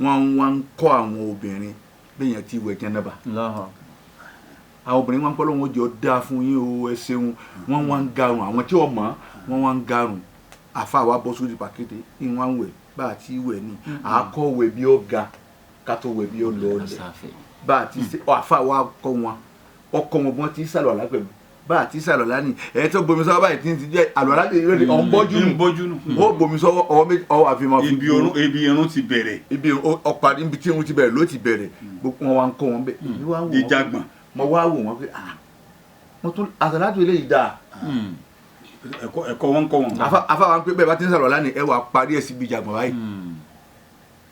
[SPEAKER 3] wọ́n wá ń kọ́ àwọn obìnrin bẹ́yẹn tí ìwẹ̀ jẹ́nẹ́bà àwọn obìnrin wọn ń pọ́ lọ́wọ́ jẹ́ ọ dáa fún yín o ẹ ṣeun wọ́n wá ń garun àwọn tí wọ́n mọ̀ wọ́n wá ń garun àfa wa bọ́ sórí pàkété ní wọ́n wẹ̀ bá a ti wẹ̀ ní àákọ́ wẹ̀ bí ó ga ká tó wẹ̀ bí ó lọ ọlẹ̀ bá a ti ṣe àfa wa kọ́ wọn ọkọ̀ wọn bí wọ́n ti sàlọ̀ àlá pẹ̀lú bá a ti sàlọ̀ lá ní ẹ̀ tó bomi sọ́wọ́ báyìí tí ń ti jẹ́ àlọ́ láti rí ọ̀n bọ́jú nù ó bomi sọ́wọ́ ọwọ́ àfihàn fún
[SPEAKER 2] ibi irun ti bẹ̀rẹ̀
[SPEAKER 3] ibi ọ̀pá ibi tí irun ti bẹ̀rẹ̀ ló ti bẹ̀rẹ̀ wọn wá ń kọ́ wọn bẹ́ẹ̀
[SPEAKER 2] ìjàgbọ̀n
[SPEAKER 3] mo wá wò wọn pé mo tún àtàlátò eléyìí dáa
[SPEAKER 2] ẹ̀kọ́ wọn kọ́ wọn.
[SPEAKER 3] afa wa ń pè bẹ́ẹ̀ bá ti ń sàlọ̀ lánìí ẹ wà parí ẹ̀ síbi ìjàgbọ̀n báyìí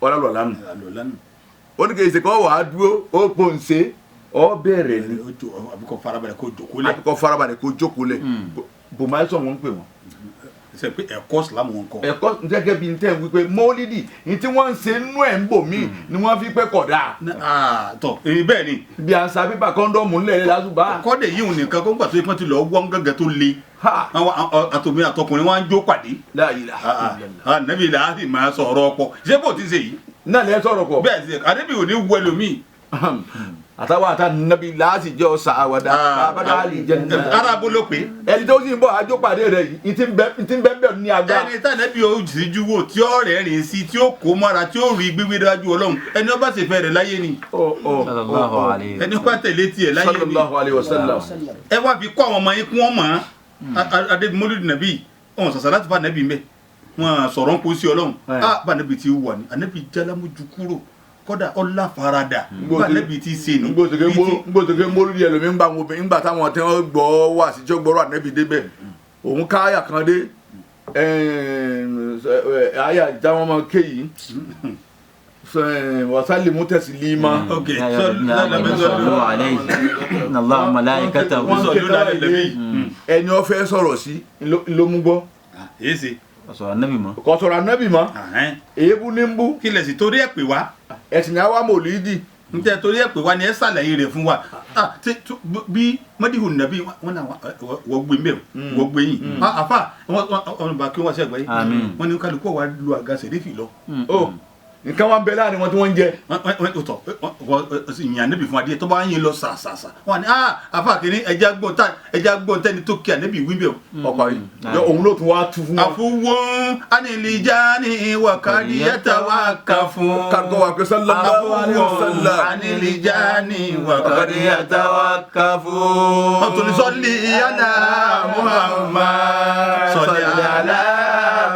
[SPEAKER 3] ọ̀là lọ̀ lánìí ó ní kì í ṣe kọ́ wà á dúró ó pò ń ṣe ọ bẹ̀rẹ̀ ni
[SPEAKER 2] àbíkọ́ farabalẹ̀ kó jókòó lẹ̀
[SPEAKER 3] àbíkọ́ farabalẹ̀ kó jókòó lẹ̀ bòmáìsàn wọn ń pè wọn
[SPEAKER 2] ṣe pé ẹ̀kọ́ Islam wọn kọ́.
[SPEAKER 3] ẹ̀kọ́ gẹ́gẹ́ bí n tẹ́ wípé mọ́lídì ní tí wọ́n ń ṣe nú ẹ̀ ń bò mí ni wọ́n fi pẹ́ kódà.
[SPEAKER 2] tọ bẹ́ẹ̀ ni.
[SPEAKER 3] bí a ń sa pépà kọ́ńdọ́ọ̀mù ńlẹ̀ lásùbà.
[SPEAKER 2] kọ́dẹ̀ yìí òun nìkan kó ń pàtó ìpọ́n ti lọ wọ́n gẹ́gẹ́ tó le. àtòmí àtọkùnrin wọn á jó pàdé. nàbí ilà á sì máa sọ̀rọ̀ ọ̀pọ̀ ṣé bó ti ṣe yìí.
[SPEAKER 3] náà lè sọ̀rọ̀ pọ̀.
[SPEAKER 2] bẹ́ẹ̀ ṣe àdébí ò ní wọ ẹlòmíì.
[SPEAKER 3] àtàwọn àtà nàbí láàsì jẹ́ ọ̀sà àwàdà àbádá àlì jẹ́ nínú.
[SPEAKER 2] arábó ló pé.
[SPEAKER 3] ẹni tó sì ń bọ̀ àjọ pàdé rẹ̀ yìí ti ń bẹ́ẹ̀ ní agbá.
[SPEAKER 2] ẹni tá nàbí o sì ju wo tí ó rẹ̀ rìn sí tí ó kó mọ́ra tí ó rí gbígbé dájú Ọlọ́run ẹni ó bá sì fẹ́ rẹ̀ láyé ni. ẹni ó bá tẹ̀lé tiẹ̀ láyé ni.
[SPEAKER 3] sallallahu alaihi wasallam.
[SPEAKER 2] ẹ wá fi kọ́ àwọn ọmọ yín kún wọn mọ́ adébímọ́lódì nàbí ọ̀hún sàṣà láti fa nàbí mbẹ́ wọn sọ̀rọ̀ ń kó sí Ọlọ́run bá nàbí ti wà ní ànàbí jálámójú kúrò kódà ọlá farada bá nàbí ti ṣe nù.
[SPEAKER 3] ngbòsókè mọ́lúdì ẹlòmí ń bá wọn obìnrin gbà táwọn tí wọ́n gbọ́ wà sí tí ó gbọ́rọ̀ ànàbí débẹ̀ òun ká àyà kan dé àyà táwọn máa ké yìí wasali mutasilima. ẹni ó fẹ́ sọ̀rọ̀ sí ló mú gbọ́.
[SPEAKER 4] Ọ̀sọ̀rọ̀ Ànábì mọ́.
[SPEAKER 3] Kò sọ̀rọ̀ Ànábì mọ́. Èébú ní ń bú.
[SPEAKER 2] Kí lẹ̀ sì torí ẹ̀ pè wá.
[SPEAKER 3] Ẹ̀sìn ni àwa mòlídì.
[SPEAKER 2] N tẹ́ torí ẹ̀ pè wá ni ẹ ṣàlàyé rẹ̀ fún wa. Bí mọ́díhù nàbí wọn náà wọ́n gbé mbẹ́ wọ́n gbé yìn. Àfà wọn bá kí wọ́n ṣẹ̀gbẹ́ yìí. Wọ́n ní kálukú wa lu àga sẹ̀rífì lọ.
[SPEAKER 3] Nǹkan wa ń bẹ láàrin wọn tí wọ́n ń jẹ.
[SPEAKER 2] Ìyìn Ànábì fún adìyẹ tó bá yín lọ sàṣàṣà. Wọ́n ní àfà kìíní ẹja gbọ́n tẹ́ni tó kí Ànábì wí bẹ́ẹ̀.
[SPEAKER 3] Ọkọ yìí òun ló tún wá tu fún wọn.
[SPEAKER 2] Àfúwọ́n anilijani wakadiyata wakafu.
[SPEAKER 3] Kàtó wa pé sallallahu alaihi wasallam.
[SPEAKER 2] Anilijani wakadiyata wakafu. Ọ̀tún sọ́lì ala Muhammad. Sọ́lì ala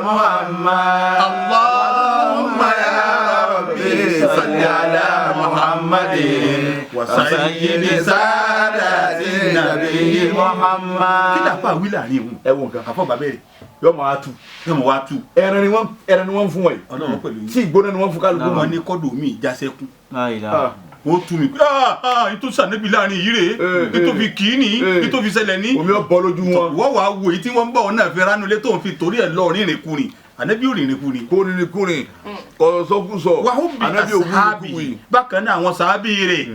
[SPEAKER 2] Muhammad. Allahumma ya Rabbi salli ala Muhammadin wa sayyidi sadati nabiyyi Muhammad. Kí làpá wí láàrin òun?
[SPEAKER 3] Ẹ wo nǹkan.
[SPEAKER 2] Àfọ̀ bàbá rẹ̀.
[SPEAKER 3] Yóò máa tu. Ẹran ni wọ́n fún wọn yìí.
[SPEAKER 2] Ọlọ́run pẹ̀lú yìí.
[SPEAKER 3] Tí ìgbóná ni wọ́n fún kálukú.
[SPEAKER 2] Wọ́n ní kọ́dọ̀ mi ìjásẹ́kù. Ó tú mi pé ètò sànẹ́bí láàrin yìí rèé ètò fi kì í ní ètò fi ṣẹlẹ̀ ní.
[SPEAKER 3] Omi ọ̀ bọ́ lójú wọn.
[SPEAKER 2] Wọ́n wàá wo èyí tí wọ́n ń bọ̀ náà fi ránú lé tó ń fi torí ẹ̀ lọ rìnrìn kùnrin ànẹ́bí ò rìnrìn kùnrin.
[SPEAKER 3] Kó rìnrìn kùnrin kọ̀ọ̀sọ́kùsọ ànẹ́bí ò wúlò kùnrin.
[SPEAKER 2] Bákan náà àwọn sàábì rẹ̀.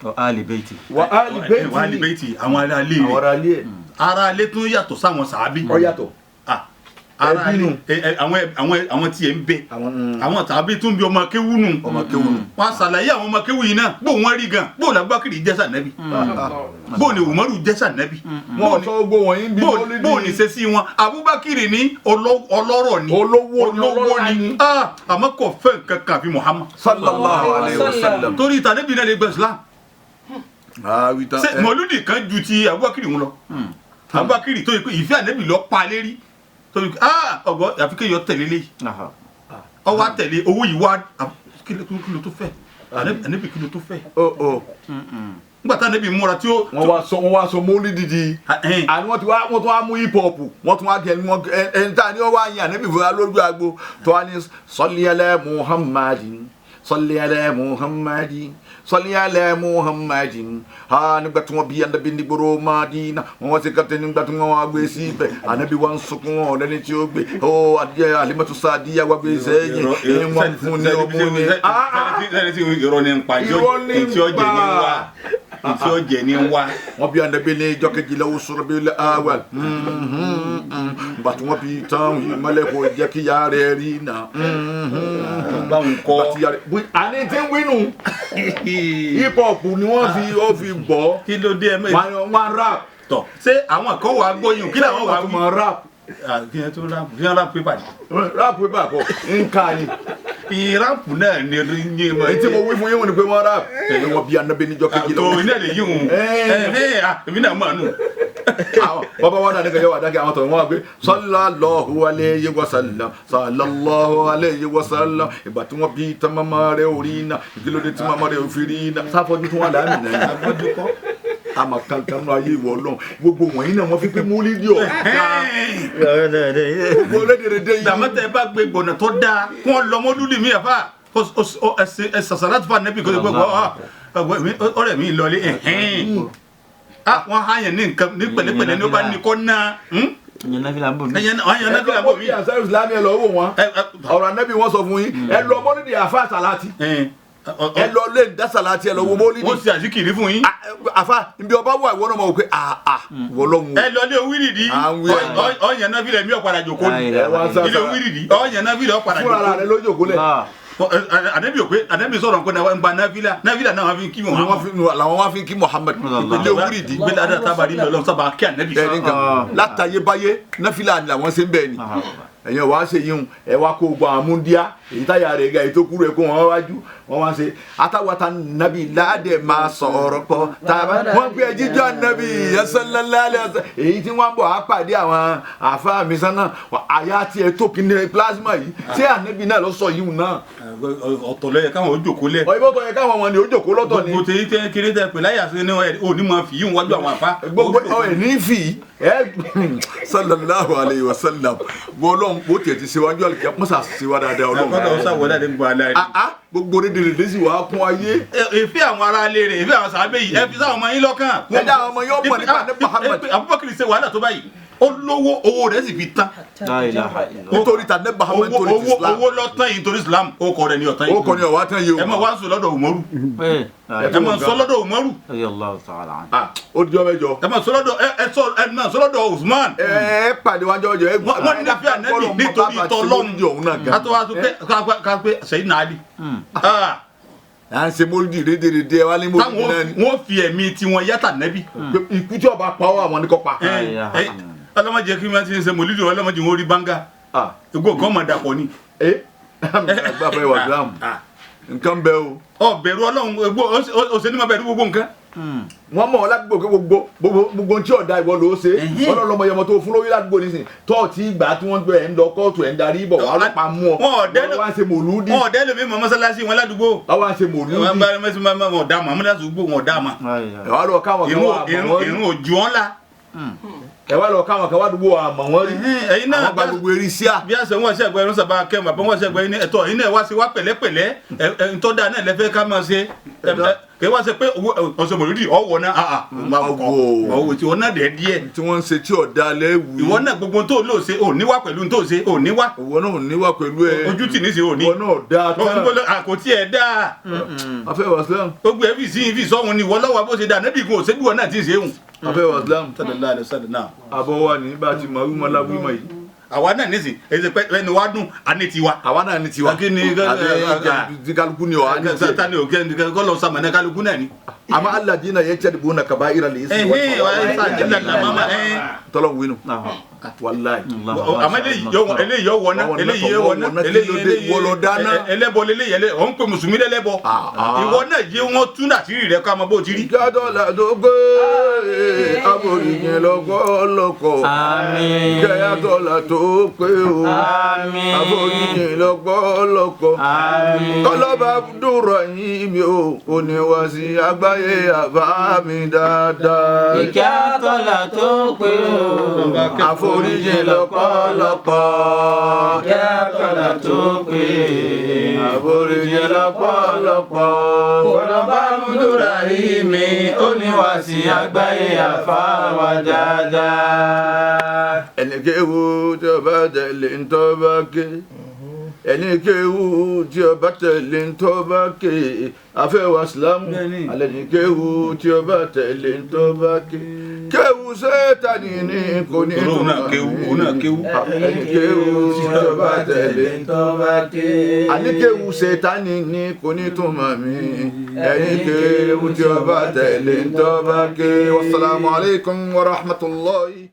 [SPEAKER 4] Wa ali baiti.
[SPEAKER 3] Wa ali
[SPEAKER 2] baiti àwọn ará ilé rẹ̀. Ará ilé tún yàtọ̀ sáwọn sàábì.
[SPEAKER 3] Ó yàtọ̀.
[SPEAKER 2] Ara ni àwọn tí ẹ ń bẹ àwọn tàbí tún bí ọmọ kéwú nù wọn ṣàlàyé àwọn ọmọ kéwú yìí náà bó wọn rí gan bó làbúbákìrì jẹ́ sànẹ́bí bó ni Umaru jẹ́ sànẹ́bí bó ni ṣe sí wọn Abubakiri ní ọlọ́rọ̀ ni olówó ni àmọ́ kò fẹ́ nǹkan kan àfi Muhammad
[SPEAKER 3] sallallahu alaihi wasallam
[SPEAKER 2] torí ìtànẹ́bí náà lè gbẹ Islam mọ̀lúdì kan ju ti Abubakiri wọn lọ Abubakiri tó yẹ pé ìfẹ́ ànẹ́bí lọ pa lérí torí ọgbọ àfi kéèyàn tẹ̀lé lé ọwọ́ àtẹ̀lé owó yìí wá kí ló tó fẹ́ ànẹ́bí kí ló tó fẹ́ nígbà tá ànẹ́bí múra tí ó.
[SPEAKER 3] wọ́n wá sọ mọ́lì dídì àni wọ́n tún wá mú hip hop wọ́n tún wá kẹ́ ẹni tá ni wọ́n wá yin ànẹ́bí fúnra lójú agbo tó wá ní salli ala Muhammadin salli ala Muhammadin salli ala Muhammadin nígbà tí wọ́n bí Ànábì ní gbòòrò Mádínà wọ́n sì kàtẹ́ nígbà tí wọ́n wá gbé sí ibẹ̀ Ànábì wa ń sunkún wọn lẹ́ni tí ó gbé adìyẹ Alimatu Sadiya wá gbé sẹ́yìn ní wọ́n fún ní ọmọ ní.
[SPEAKER 2] lẹ́ni tí irọ́ ní ń pa ètí ọ̀jẹ̀ ní wá.
[SPEAKER 3] wọ́n bí Ànábì ní ìjọ kejìlá oṣù Rabiul Awwal nígbà tí wọ́n bí tán ìmọ̀lẹ̀ kò jẹ́ kí yára rẹ̀ rí nà.
[SPEAKER 2] báwọn kọ́
[SPEAKER 3] àní tí ń wínú hip hop ni wọ́n fi bọ́
[SPEAKER 2] kí ló dé ẹ̀mẹ́
[SPEAKER 3] wọ́n rap
[SPEAKER 2] tọ̀ ṣé àwọn kan wà gbóyún kí làwọn wà
[SPEAKER 3] wọ́n rap
[SPEAKER 2] kí ẹ tó rap kí ẹ rap pépà ni.
[SPEAKER 3] rap pépà kọ nǹkan ni.
[SPEAKER 2] ìrápù náà ni ní ẹ mọ.
[SPEAKER 3] èyí tí mo wí fún yín wọn ni pé wọ́n rap ẹni wọ́n bí Ànábì níjọ́ kejì lọ.
[SPEAKER 2] àtò iná lè yí wọn èmi náà mọ̀ nù.
[SPEAKER 3] bàbá wọn dàní kẹjọ wà dákẹ́ àwọn tọ̀wọ́n wà pé sallallahu alayhi wa sallam sallallahu alayhi wa sallam ìgbà tí wọ́n bí tán mọ́mọ́ rẹ̀ orí iná ìkìlódé tí mọ́mọ́ rẹ̀ òfin rí iná sáfọ́jú tí wọ́n dà mí náà àmà kankan náà ayé ìwọ Ọlọ́run gbogbo wọ̀nyí náà wọ́n fi pé múlídì ọ̀ gbogbo lédèrèdè yìí.
[SPEAKER 2] dàmẹ́tẹ̀ bá gbé gbọ̀nà tó dáa kí wọ́n lọ mọ́lúdì mi àfà ẹ sàṣàlá tó fà nẹ́bí kó tó gbọ́ ọ̀rẹ́ mi lọlé wọ́n há yẹn ní nǹkan ní pẹ̀lẹ́pẹ̀lẹ́ ní ó bá ní kọ́ náà
[SPEAKER 4] Yan nafila bo mi.
[SPEAKER 2] Yan nafila bo mi.
[SPEAKER 3] Ansar Islam ẹ lọ wò wọ́n. Ọ̀rọ̀ Ànábì wọ́n sọ fún yín. Ẹ lọ mọ́lídìí àfa Salati. Ẹ lọ lé dá Salati ẹ lọ wo mọ́lídìí.
[SPEAKER 2] Wọ́n sì àzikiri fún yín.
[SPEAKER 3] Àfa ibi ọba wà ìwọ náà mọ̀ pé wọlọ́hun.
[SPEAKER 2] Ẹ lọ lé wíìrìdì. Ọ̀yàn nafila mi ọ̀padà jòkó ni. Ilé wíìrìdì. Ọ̀yàn nafila ọ̀padà jòkó.
[SPEAKER 3] Fúnra rẹ̀ ló jòkó lẹ̀.
[SPEAKER 2] Ànábì sọ̀rọ̀ nǹkan náà gba nafila náà wọ́n fi kí Muhammad.
[SPEAKER 3] Làwọn wá fi kí Muhammad. Ilé wíìrìdì.
[SPEAKER 2] Gbé dáadáa tábàrí lọ́lọ́ sábà kí Ànábì.
[SPEAKER 3] Látayébáyé nafila làwọn ṣe ń bẹ̀ ni. Ẹ̀yin wá ṣe yín ẹ wá kó gbọ́ àmúndíá èyí táyà rẹ̀ ga èyí tó kúrò ẹ̀ kó wọn wájú wọn wá ṣe àtàwátà nàbì láàdẹ̀ máa sọ̀rọ̀ pọ̀ tàbá wọn gbé jíjọ́ nàbì sallallahu alaihi wasallam èyí tí wọ́n bọ̀ á pàdé àwọn àfa mi sánà àyà tiẹ̀ tó kíni plasma yìí ṣé ànábì náà lọ sọ yìí náà.
[SPEAKER 2] Ọ̀tọ̀ ló yẹ káwọn ó jòkó lẹ̀.
[SPEAKER 3] Ọ̀yìnbó tó yẹ káwọn wọn ni ó jòkó lọ́tọ̀ ni.
[SPEAKER 2] Gbogbo tèyí tẹ́ kéré tẹ́ pè láyà sí ni òní máa fi yín wájú àwọn àfa.
[SPEAKER 3] Gbogbo ẹ̀ ní fi sallallahu alaihi wasallam wọlọ́n bó tiẹ̀ ti ṣe wájú àlùkò mọ́sà ṣe wá dáadáa ọlọ́run.
[SPEAKER 2] Àkọ́kọ́ ọ̀sà wọlé àdé gbọ́ alẹ́.
[SPEAKER 3] Gbogbo rédèrèdè sì wá kún ayé.
[SPEAKER 2] Èéfì àwọn ará ilé rẹ̀ èéfì àwọn sàábé yìí ẹ fi sáwọn ọmọ yín lọ́kàn.
[SPEAKER 3] Ẹ dá àwọn ọmọ yóò mọ̀ nípa ní Muhammad.
[SPEAKER 2] Abubakar ṣe wàhálà tó báyìí ó lówó owó rẹ̀ sì fi tán.
[SPEAKER 3] Nítorí ta ní Muhammad torí ti Islam.
[SPEAKER 2] Owó lọ́tàn yìí nítorí Islam ó kọ rẹ̀ ní ọ̀tán yìí.
[SPEAKER 3] Ó kọ ní ọ̀wá tán yìí o.
[SPEAKER 2] Ẹ máa wá sọ lọ́dọ̀ Umaru. Ẹ máa sọ lọ́dọ̀ Umaru.
[SPEAKER 3] Ó di ọmọ ẹjọ.
[SPEAKER 2] Ẹ máa sọ lọ́dọ̀ Usman.
[SPEAKER 3] Ẹ pàdé wájú ọjọ́ ẹ gbọ́.
[SPEAKER 2] Wọ́n ní fi ànẹ́bì nítorí tọ́lọ́mù. Kátó wá tó pé Sayyidina Ali.
[SPEAKER 3] À ń ṣe mólúdì rédèrèdè ẹ wá ní mólúdì náà ni.
[SPEAKER 2] Wọ́n fi ẹ̀mí tiwọn yàtà nẹ́bì.
[SPEAKER 3] Ikú tí ọba pa ọ́ àwọn ní kọ́ pa.
[SPEAKER 2] Ọlọ́mọdé kí wọ́n ti ń ṣe mòlídìí ọlọ́mọdé wọn rí báńgá. Igbó kan mọ̀ dàpọ̀ ni.
[SPEAKER 3] Àgbàfẹ́ wà sílámù. Nǹkan bẹ o.
[SPEAKER 2] Bẹ̀rù Ọlọ́run òṣèlú máa bẹ̀rù gbogbo nǹkan.
[SPEAKER 3] Wọ́n mọ̀ ọ́ ládùúgbò gbogbo tí ọ̀dà ìwọ ló ṣe ọlọ́lọ́mọ yẹmọ tó fún lórí ládùúgbò nísìn tọ́ọ̀tì ìgbà tí wọ́n gbé ẹ̀ ń lọ kóòtù ẹ̀ ń darí bọ̀ wọ́n ọlọ́pàá mú ọ wọ́n wá ṣe mòlúdì.
[SPEAKER 2] Wọ́n ọ̀dẹ́ lómi mọ́ mọ́sálásí wọn ládùúgbò.
[SPEAKER 3] Wọ́n wá ṣe mòlúdì.
[SPEAKER 2] Wọ́n bá mẹ́sìn máa wọ̀ dàmọ́ amúdásùgbò wọn dàmọ́.
[SPEAKER 3] Ẹ wá lọ káwọn kan wá àmọ́ wọn rí.
[SPEAKER 2] Irun òjò ńlá.
[SPEAKER 3] Ẹ wá lọ káwọn kan wá àdúgbò àmọ́ wọn rí.
[SPEAKER 2] Ẹ̀yin náà
[SPEAKER 3] àwọn gba gbogbo eré sí à.
[SPEAKER 2] Bí àṣẹ wọn ṣẹ̀gbọ́n ẹ̀rọ sábà kẹ́ bàbá wọn ṣẹ̀gbọ́n ẹ̀yin ẹ̀tọ́ ẹ̀yin náà wá sí wá pẹ̀lẹ́pẹ̀lẹ́ ntọ́da náà lẹ́fẹ́ ká máa ṣe kí wá ṣe pé ọ̀sẹ̀ mọ̀lúdì ọ̀wọ̀ náà ọ̀wọ̀ tí wọ́n náà dẹ̀ díẹ̀.
[SPEAKER 3] Tí wọ́n ń ṣe tí ọ̀dà lẹ́wù.
[SPEAKER 2] Ìwọ náà gbogbo tó lò ṣe ò níwà pẹ̀lú tó ṣe ò níwà.
[SPEAKER 3] Ìwọ náà ò níwà pẹ̀lú ẹ.
[SPEAKER 2] Ojú tì ní ṣe ò ní.
[SPEAKER 3] Ìwọ náà dáa tán.
[SPEAKER 2] Kò tí ẹ dáa.
[SPEAKER 3] Afẹ́ wà sílámù.
[SPEAKER 2] Gbogbo ẹ̀ fi sí ifi sọ́hun ni ìwọ lọ́wọ́ bó ṣe dáa nẹ́bí gun òṣèlú wọn náà ti ṣe é hùn.
[SPEAKER 3] Afẹ́ wà sílámù.
[SPEAKER 2] Sallallahu alaihi wasallam.
[SPEAKER 3] Àbọ̀ wa ní bá a ti mọ̀ wímọ̀ láwímọ̀ yìí.
[SPEAKER 2] Àwa náà nísìn èsì pé ẹni wá dùn àní tiwa.
[SPEAKER 3] Àwa náà ní tiwa.
[SPEAKER 2] Kí ni
[SPEAKER 3] kálukú ni ọ̀
[SPEAKER 2] sátani ò kọ́ lọ sàmánà kálukú náà ni.
[SPEAKER 3] Àmọ́ alladina yajtanibuna kaba'ira lè sí tọ́lọ̀ wínú. Wàláì.
[SPEAKER 2] Àmọ́ eléyìí yọ wọ̀nà eléyìí yẹ wọ̀nà eléyìí ẹlẹ́bọ eléyìí ọ̀ ń pè mùsùlùmí lẹ́lẹ́bọ. Ìwọ náà jẹ́ wọ́n tún àṣírí rẹ̀ ká máa bó ti rí.
[SPEAKER 3] Gádọ́là tó gbé aboríjìn lọ́pọ̀lọpọ̀. Gádọ́là tó pé o aboríjìn lọ́pọ̀lọpọ̀. Kọ́lọ́ba dúró yín mi ò oníwàsí àgbáyé àbá mi dáadáa.
[SPEAKER 5] Ìkẹ́ àtọ́là tó pé o
[SPEAKER 3] àforíjìn lọ́pọ̀lọpọ̀.
[SPEAKER 5] ìkẹ́ àtọ́là tó pé
[SPEAKER 3] àforíjìn lọ́pọ̀lọpọ̀.
[SPEAKER 5] Kọ́lọ́ba múdúrà yìí mi ó níwàsí àgbáyé àfá wa dáadáa.
[SPEAKER 3] Ẹni kéwu tí ó bá tẹ̀lé ń tọ́ bá ké. Ẹni kéwu tí ó bá tẹ̀lé ń tọ́ bá ké. Afẹ́ wa sílámù. Alẹ́ ní kéwu tí ó bá tẹ̀lé ń tọ́ bá ké. Kéwu Sátánì ní kò ní tó máa mi. Ẹni kéwu tí ó bá tẹ̀lé ń tọ́ bá ké. Àní kéwu Sátánì ní kò ní tó máa mi. Ẹni kéwu tí ó bá tẹ̀lé ń tọ́ bá ké. Wassalamu alaikum wa rahmatullahi.